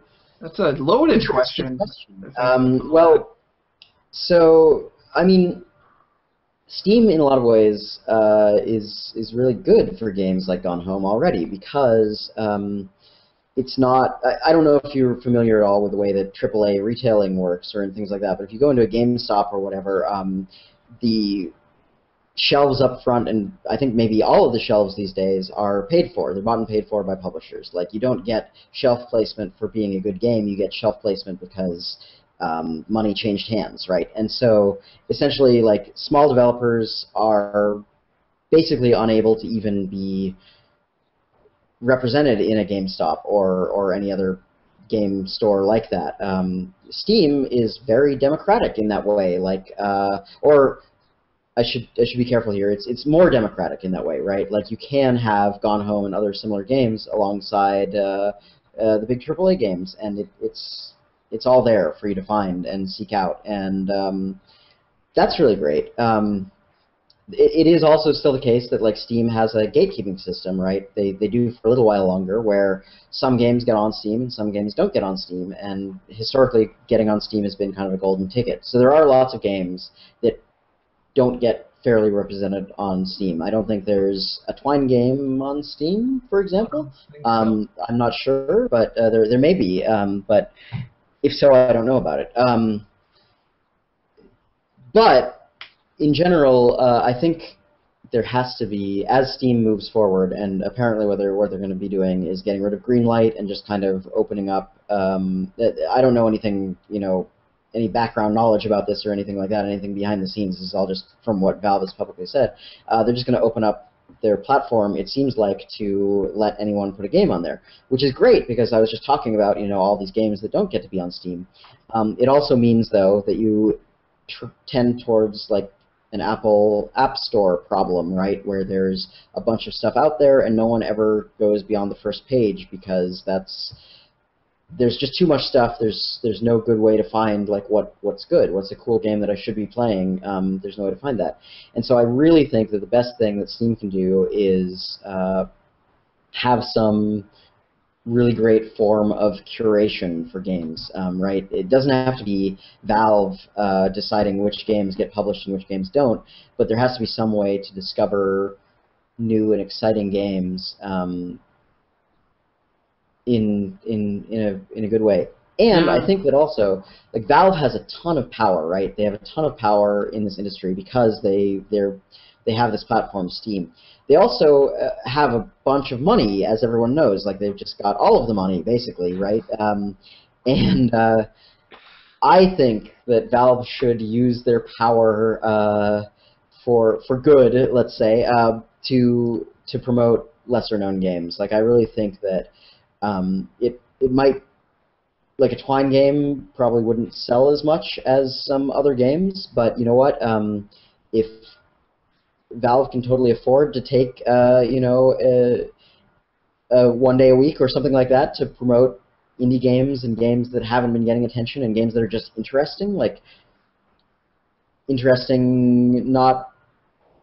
loaded question. Well, so, I mean, Steam, in a lot of ways, is really good for games like Gone Home already, because it's not. I don't know if you're familiar at all with the way that AAA retailing works or things like that, but if you go into a GameStop or whatever, the shelves up front, and I think maybe all of the shelves these days, are paid for. They're bought and paid for by publishers. Like, you don't get shelf placement for being a good game. You get shelf placement because money changed hands, right? And so, essentially, like, small developers are basically unable to even be represented in a GameStop or any other game store like that. Steam is very democratic in that way, like, or I should be careful here. It's more democratic in that way, right? Like, you can have Gone Home and other similar games alongside the big AAA games, and it's all there for you to find and seek out, and that's really great. It is also still the case that, like, Steam has a gatekeeping system, right? They do for a little while longer, where some games get on Steam and some games don't get on Steam, and historically getting on Steam has been kind of a golden ticket. So there are lots of games that don't get fairly represented on Steam. I don't think there's a Twine game on Steam, for example. I'm not sure, but there may be. But if so, I don't know about it. But in general, I think there has to be, as Steam moves forward, and apparently what they're going to be doing is getting rid of Greenlight and just kind of opening up. I don't know anything, any background knowledge about this or anything like that, anything behind the scenes. This is all just from what Valve has publicly said. They're just going to open up their platform, it seems like, to let anyone put a game on there, which is great, because I was just talking about, all these games that don't get to be on Steam. It also means, though, that you tend towards, like, an Apple App Store problem, right, where there's a bunch of stuff out there and no one ever goes beyond the first page, because there's just too much stuff. There's no good way to find, like, what's good, what's a cool game that I should be playing. There's no way to find that. And so I really think that the best thing that Steam can do is have some really great form of curation for games, right? It doesn't have to be Valve deciding which games get published and which games don't, but there has to be some way to discover new and exciting games in a good way. And I think that also, like, Valve has a ton of power, right? They have a ton of power in this industry because they have this platform, Steam. They also have a bunch of money, as everyone knows. Like, they've just got all of the money, basically, right? I think that Valve should use their power for good, let's say, to promote lesser-known games. Like, I really think that it might, like, a Twine game probably wouldn't sell as much as some other games, but you know what? If Valve can totally afford to take, one day a week or something like that to promote indie games and games that haven't been getting attention and games that are just interesting,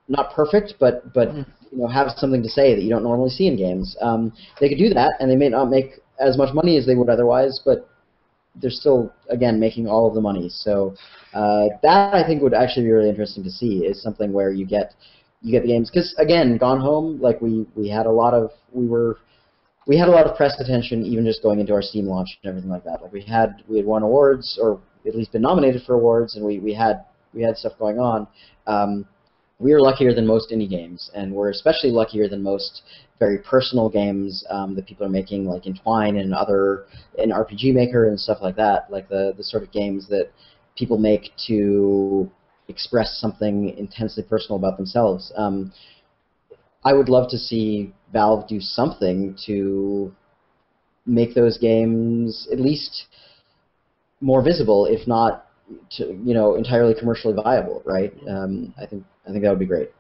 not perfect, but have something to say that you don't normally see in games. They could do that, and they may not make as much money as they would otherwise, but they're still, again, making all of the money. So that, I think, would actually be really interesting to see, is something where you get the games. Because, again, Gone Home, like, we had a lot of press attention even just going into our Steam launch and everything like that. Like, we had won awards, or at least been nominated for awards, and we had stuff going on. We are luckier than most indie games, and we're especially luckier than most very personal games that people are making, like in Twine and in RPG Maker and stuff like that, like the sort of games that people make to express something intensely personal about themselves. I would love to see Valve do something to make those games at least more visible, if not entirely commercially viable, right? I think that would be great.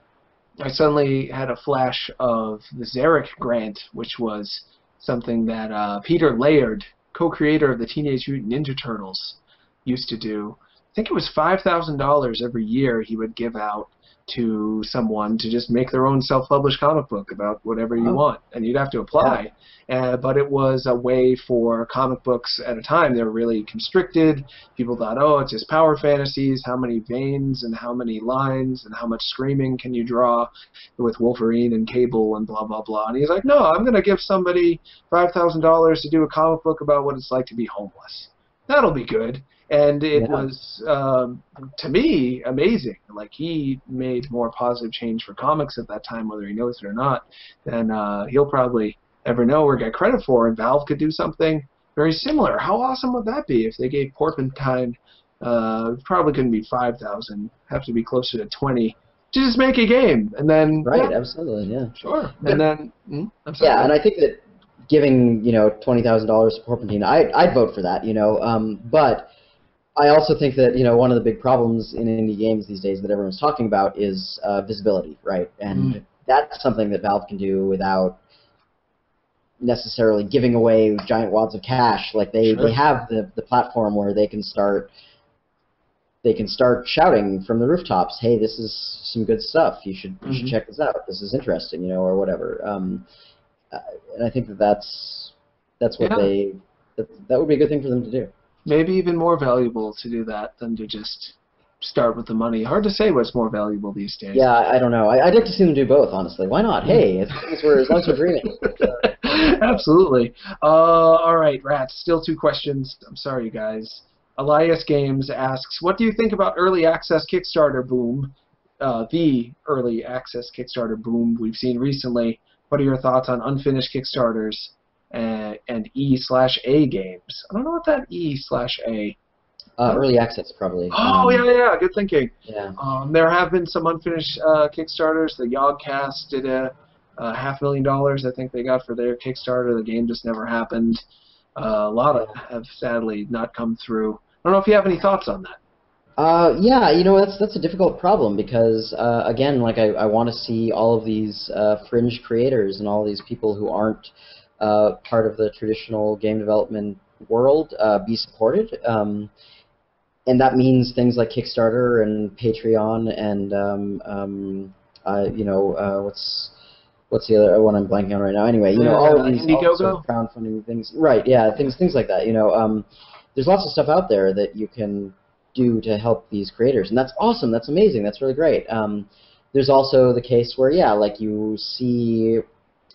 I suddenly had a flash of the Zarek grant, which was something that Peter Laird, co-creator of the Teenage Mutant Ninja Turtles, used to do. I think it was $5,000 every year he would give out to someone to just make their own self-published comic book about whatever you want, and you'd have to apply. But it was a way for comic books at a time. They were really constricted. People thought, oh, it's just power fantasies. How many veins and how many lines and how much screaming can you draw with Wolverine and Cable and blah, blah, blah. And he's like, no, I'm going to give somebody $5,000 to do a comic book about what it's like to be homeless. That'll be good. And it was, to me, amazing. Like, he made more positive change for comics at that time, whether he knows it or not, than he'll probably ever know or get credit for. And Valve could do something very similar. How awesome would that be if they gave Porpentine, probably couldn't be 5,000, have to be closer to 20, to just make a game. And then... Right, absolutely, yeah. Sure. And then... I'm sorry. Yeah, and I think that giving, $20,000 to Porpentine, I'd vote for that, but... I also think that one of the big problems in indie games these days that everyone's talking about is visibility, right? And that's something that Valve can do without necessarily giving away giant wads of cash. Like they have the platform where they can start shouting from the rooftops, "Hey, this is some good stuff. You should check this out. This is interesting," or whatever. And I think that's what that would be a good thing for them to do. Maybe even more valuable to do that than to just start with the money. Hard to say what's more valuable these days. Yeah, I don't know. I'd like to see them do both, honestly. Why not? Hey, as long as we're dreaming. Absolutely. All right, Rats, still 2 questions. I'm sorry, you guys. Elias Games asks, what do you think about early access Kickstarter boom? The early access Kickstarter boom we've seen recently. What are your thoughts on unfinished Kickstarters and E/A games? I don't know what that E/A. Early access, probably. Oh, yeah, good thinking. Yeah. There have been some unfinished Kickstarters. The Yogcast did a $500,000, I think they got for their Kickstarter. The game just never happened. A lot have sadly not come through. I don't know if you have any thoughts on that. Yeah, that's a difficult problem because, again, like I want to see all of these fringe creators and all these people who aren't part of the traditional game development world be supported. And that means things like Kickstarter and Patreon and what's the other one I'm blanking on right now? Anyway, all of these all sort of crowdfunding things. Right, yeah, things like that. There's lots of stuff out there that you can do to help these creators, and that's awesome. That's amazing. That's really great. There's also the case where, like you see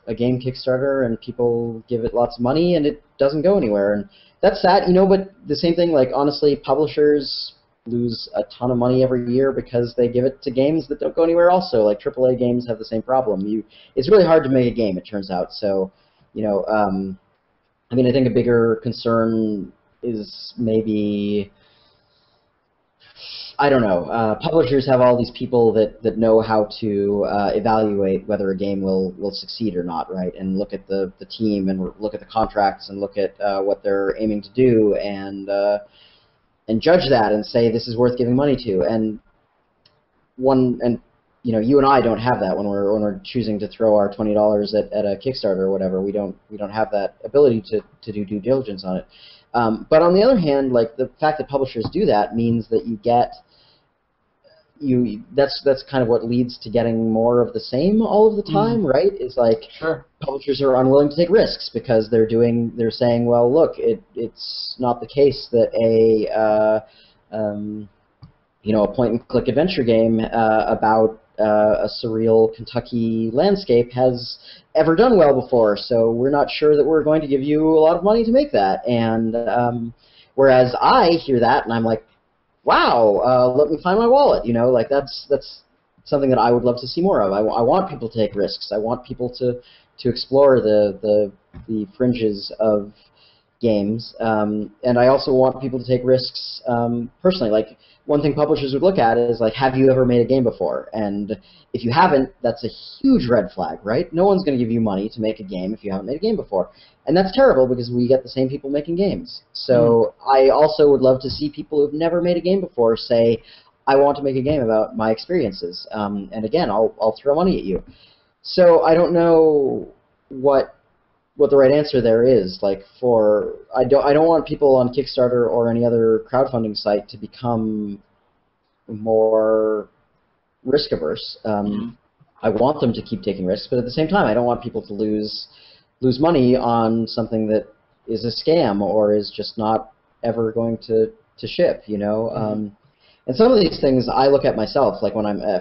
a game Kickstarter and people give it lots of money and it doesn't go anywhere, and that's sad. But the same thing, like honestly, publishers lose a ton of money every year because they give it to games that don't go anywhere also. Like AAA games have the same problem. It's really hard to make a game, it turns out. So, I think a bigger concern is maybe, I don't know, publishers have all these people that know how to evaluate whether a game will succeed or not, right? And look at the team and look at the contracts and look at what they're aiming to do and judge that and say this is worth giving money to. And you and I don't have that when we're choosing to throw our $20 at a Kickstarter or whatever. We don't have that ability to do due diligence on it. But on the other hand, like the fact that publishers do that means that that's kind of what leads to getting more of the same all of the time, right? Is like publishers are unwilling to take risks because they're saying, well, look, it's not the case that a point-and-click adventure game about a surreal Kentucky landscape has ever done well before, so we're not sure that we're going to give you a lot of money to make that. And whereas I hear that and I'm like, wow, let me find my wallet. Like that's something that I would love to see more of. I want people to take risks. I want people to explore the fringes of games, and I also want people to take risks personally. Like one thing publishers would look at is like, have you ever made a game before? And if you haven't, that's a huge red flag, right? No one's going to give you money to make a game if you haven't made a game before. And that's terrible because we get the same people making games. So I also would love to see people who've never made a game before say, I want to make a game about my experiences. And again, I'll throw money at you. So I don't know what the right answer there is. Like I don't want people on Kickstarter or any other crowdfunding site to become more risk averse. I want them to keep taking risks, but at the same time, I don't want people to lose money on something that is a scam or is just not ever going to ship. And some of these things I look at myself, like when I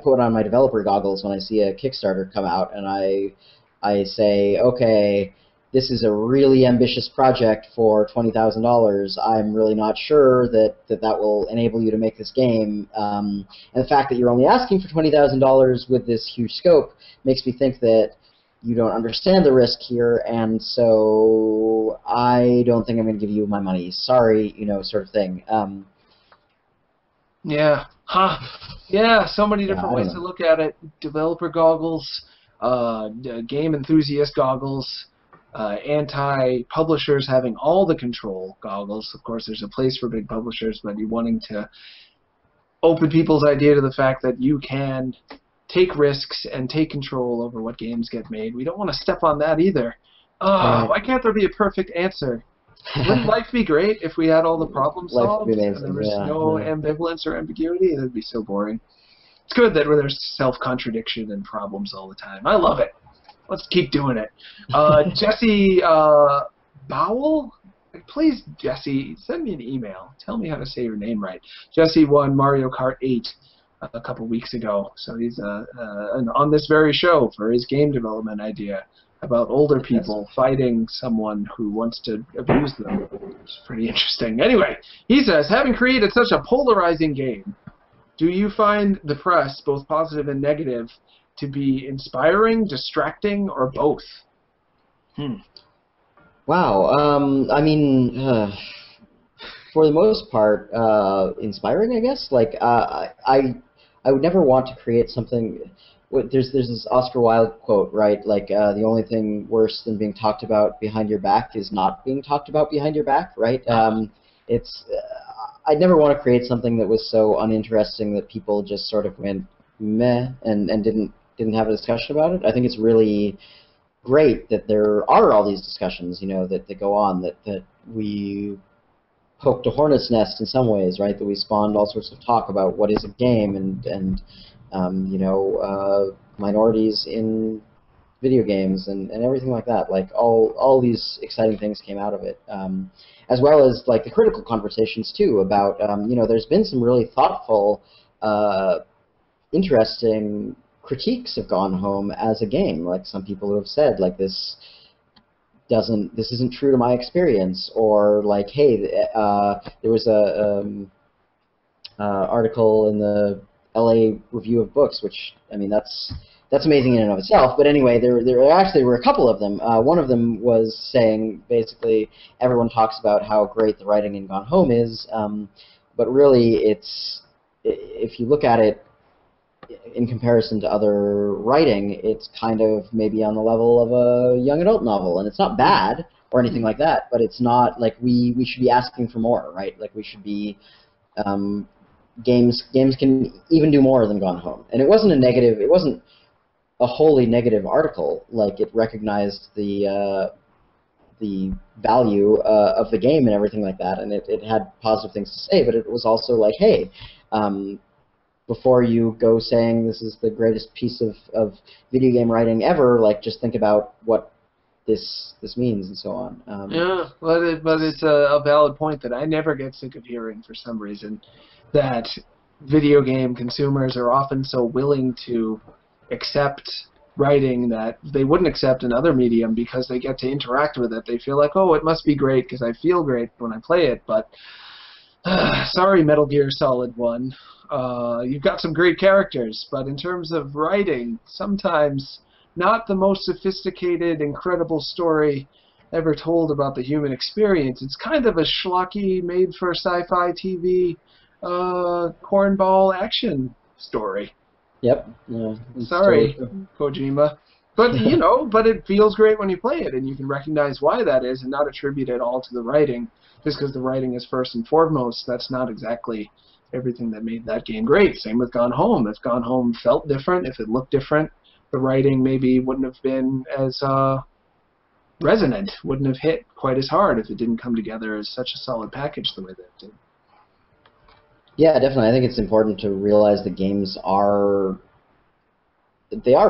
put on my developer goggles when I see a Kickstarter come out, and I say, okay, this is a really ambitious project for $20,000. I'm really not sure that will enable you to make this game. And the fact that you're only asking for $20,000 with this huge scope makes me think that you don't understand the risk here, and so I don't think I'm going to give you my money. Sorry, sort of thing. Yeah. So many different ways to look at it. Developer goggles, game enthusiast goggles, anti-publishers having all the control goggles. Of course, there's a place for big publishers, but you're wanting to open people's idea to the fact that you can take risks and take control over what games get made. We don't want to step on that either. Why can't there be a perfect answer? Wouldn't life be great if we had all the problems solved and there was no ambivalence or ambiguity? It would be so boring. It's good that there's self-contradiction and problems all the time. I love it. Let's keep doing it. Jesse Bowell? Please, Jesse, send me an email. Tell me how to say your name right. Jesse won Mario Kart 8 a couple weeks ago, so he's on this very show for his game development idea about older people fighting someone who wants to abuse them. It's pretty interesting. Anyway, he says, having created such a polarizing game, do you find the press, both positive and negative, to be inspiring, distracting, or both? Wow. For the most part, inspiring, I guess. Like, I would never want to create something. There's this Oscar Wilde quote, right? Like, the only thing worse than being talked about behind your back is not being talked about behind your back, right? I'd never want to create something that was so uninteresting that people just sort of went meh and didn't have a discussion about it. I think it's really great that there are all these discussions, that go on, that we poked a hornet's nest in some ways, right? That we spawned all sorts of talk about what is a game and minorities in video games and everything like that. Like all these exciting things came out of it, as well as like the critical conversations too about there's been some really thoughtful, interesting critiques of Gone Home as a game. Like some people who have said like this isn't true to my experience, or like, hey, there was a article in the LA Review of Books, which, I mean, that's amazing in and of itself. But anyway, there actually were a couple of them. One of them was saying basically everyone talks about how great the writing in Gone Home is, but really if you look at it in comparison to other writing, it's kind of maybe on the level of a young adult novel, and it's not bad or anything like that, but it's not like we should be asking for more, right? Like we should be games can even do more than Gone Home. And it wasn't a wholly negative article. Like it recognized the value of the game and everything like that, and it had positive things to say, but it was also like, hey, before you go saying this is the greatest piece of video game writing ever, like just think about what this means and so on. Yeah, but it's a valid point that I never get sick of hearing for some reason, that video game consumers are often so willing to accept writing that they wouldn't accept another medium because they get to interact with it. They feel like, oh, it must be great because I feel great when I play it, but sorry, Metal Gear Solid 1. You've got some great characters, but in terms of writing, sometimes not the most sophisticated, incredible story ever told about the human experience. It's kind of a schlocky, made-for sci-fi TV, cornball action story. Yep. Yeah, sorry, Kojima. But, but it feels great when you play it, and you can recognize why that is and not attribute it all to the writing. Just because the writing is first and foremost, that's not exactly everything that made that game great. Same with Gone Home. If Gone Home felt different, if it looked different, the writing maybe wouldn't have been as resonant, wouldn't have hit quite as hard if it didn't come together as such a solid package the way that it did. Yeah, definitely. I think it's important to realize that games are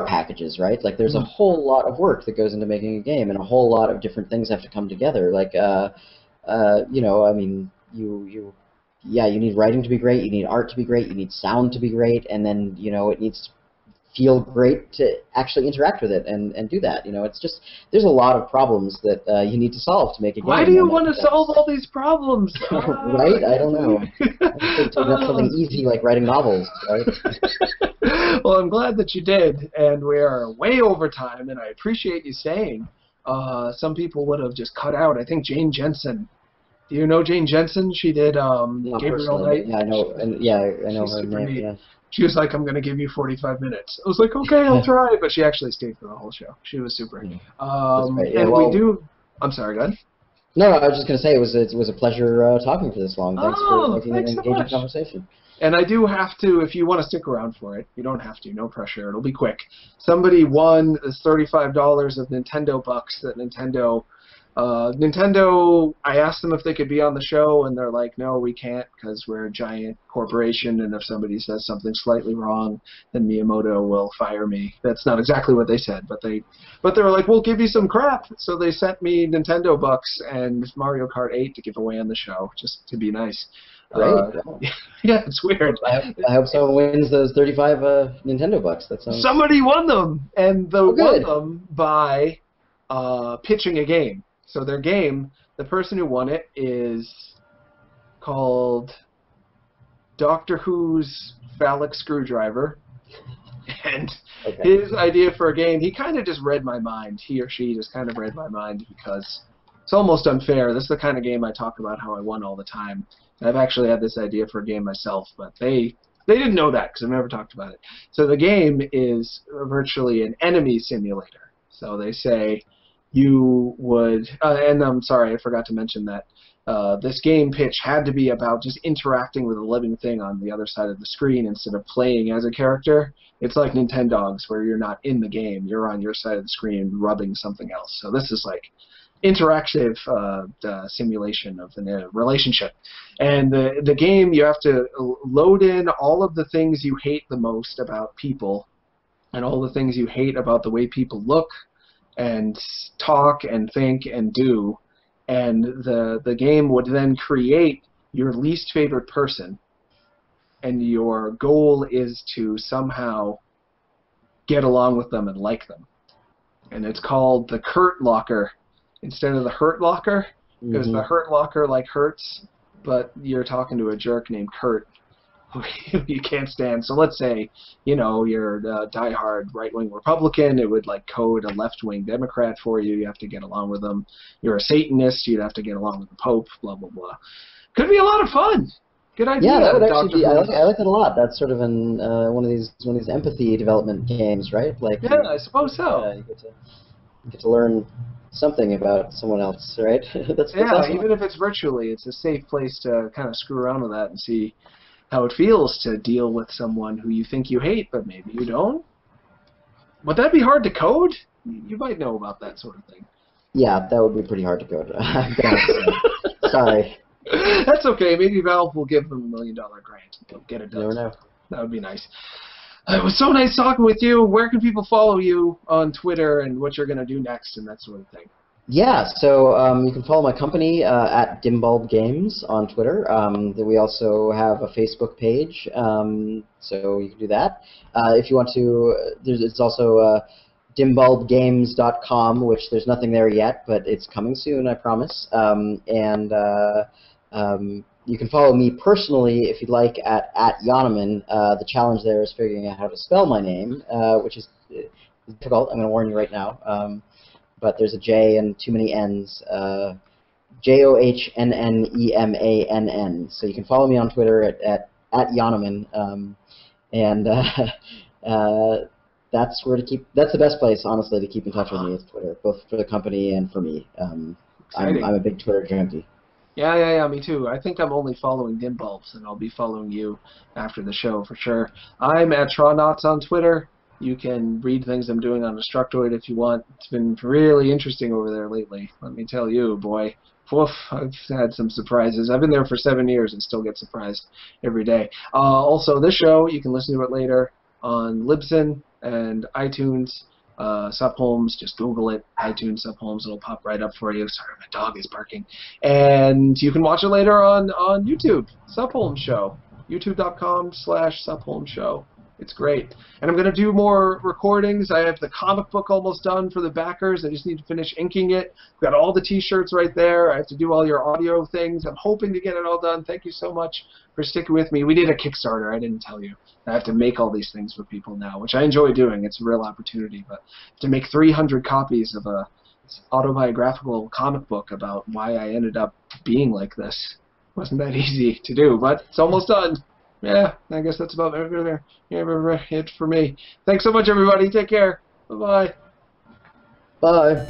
packages, right? Like there's a whole lot of work that goes into making a game, and a whole lot of different things have to come together. Like, I mean, you need writing to be great, you need art to be great, you need sound to be great, and then, it needs to feel great to actually interact with it and do that. It's just, there's a lot of problems that you need to solve to make a game. Why do you want to solve all these problems? Right? I don't know. I think that's something easy like writing novels, right? Well, I'm glad that you did, and we are way over time, and I appreciate you staying. Some people would have just cut out. I think Jane Jensen. Do you know Jane Jensen? She did Gabriel Knight. Yeah, I know. I know her name. Yeah. She was like, I'm going to give you 45 minutes. I was like, okay, I'll try. But she actually stayed for the whole show. She was super. We do... I'm sorry, go ahead. No, I was just going to say it was a pleasure talking for this long. Thanks for making an engaging conversation. And I do have to, if you want to stick around for it, you don't have to, no pressure, it'll be quick. Somebody won this $35 of Nintendo bucks that Nintendo, I asked them if they could be on the show, and they're like, no, we can't, because we're a giant corporation, and if somebody says something slightly wrong, then Miyamoto will fire me. That's not exactly what they said, but they were like, we'll give you some crap. So they sent me Nintendo bucks and Mario Kart 8 to give away on the show, just to be nice. Great. Yeah, it's weird. I hope someone wins those 35 Nintendo bucks. That sounds... Somebody won them, and they won them by pitching a game. So their game, the person who won it is called Doctor Who's Phallic Screwdriver. And his idea for a game, he kind of just read my mind. He or she just kind of read my mind because it's almost unfair. This is the kind of game I talk about how I won all the time. I've actually had this idea for a game myself, but they didn't know that because I've never talked about it. So the game is virtually an enemy simulator. So they say you would, and I'm sorry, I forgot to mention that this game pitch had to be about just interacting with a living thing on the other side of the screen instead of playing as a character. It's like Nintendogs, where you're not in the game, you're on your side of the screen rubbing something else. So this is like interactive simulation of the relationship. And the game, you have to load in all of the things you hate the most about people and all the things you hate about the way people look and talk and think and do, and the game would then create your least favorite person, and your goal is to somehow get along with them and like them. And it's called the Kurt Locker instead of the Hurt Locker, because the Hurt Locker like hurts, but you're talking to a jerk named Kurt who you can't stand. So let's say, you know, you're a diehard right-wing Republican, it would like code a left-wing Democrat for you. You have to get along with them. You're a Satanist, you'd have to get along with the Pope, blah, blah, blah. Could be a lot of fun. Good idea. Yeah, that would actually be. I Who. like it a lot. That's sort of one of these empathy development games, right? Like, Yeah, I suppose so. You get to learn something about someone else, right? that's awesome. Even if it's virtually, it's a safe place to kind of screw around with that and see how it feels to deal with someone who you think you hate, but maybe you don't. Would that be hard to code? You might know about that sort of thing. Yeah, that would be pretty hard to code. Sorry. That's okay. Maybe Valve will give them $1 million grant. They'll get it done. Never know. That would be nice. It was so nice talking with you. Where can people follow you on Twitter and what you're going to do next and that sort of thing? Yeah, so you can follow my company at Dimbulb Games on Twitter. We also have a Facebook page, so you can do that. If you want to, it's also dimbulbgames.com, which there's nothing there yet, but it's coming soon, I promise. You can follow me personally, if you'd like, at Johnnemann. The challenge there is figuring out how to spell my name, which is difficult. I'm going to warn you right now. But there's a J and too many N's. Johnnenmann. So you can follow me on Twitter at Johnnemann, that's where to keep. That's the best place, honestly, to keep in touch with me is Twitter, both for the company and for me. I'm a big Twitter junkie. Yeah, me too. I think I'm only following Dimbulbs, and I'll be following you after the show for sure. I'm at Tronauts on Twitter. You can read things I'm doing on Destructoid if you want. It's been really interesting over there lately. Let me tell you, boy. Woof, I've had some surprises. I've been there for 7 years and still get surprised every day. Also, this show, you can listen to it later on Libsyn and iTunes. Sup Holmes, just Google it, iTunes Sup Holmes, it'll pop right up for you. Sorry, my dog is barking. And you can watch it later on YouTube, Sup Holmes Show, youtube.com/Sup Holmes Show. It's great. And I'm going to do more recordings. I have the comic book almost done for the backers. I just need to finish inking it. I've got all the t-shirts right there. I have to do all your audio things. I'm hoping to get it all done. Thank you so much for sticking with me. We did a Kickstarter. I didn't tell you. I have to make all these things for people now, which I enjoy doing. It's a real opportunity. But to make 300 copies of a autobiographical comic book about why I ended up being like this wasn't that easy to do, but it's almost done. Yeah, I guess that's about it for me. Thanks so much, everybody. Take care. Bye-bye. Bye.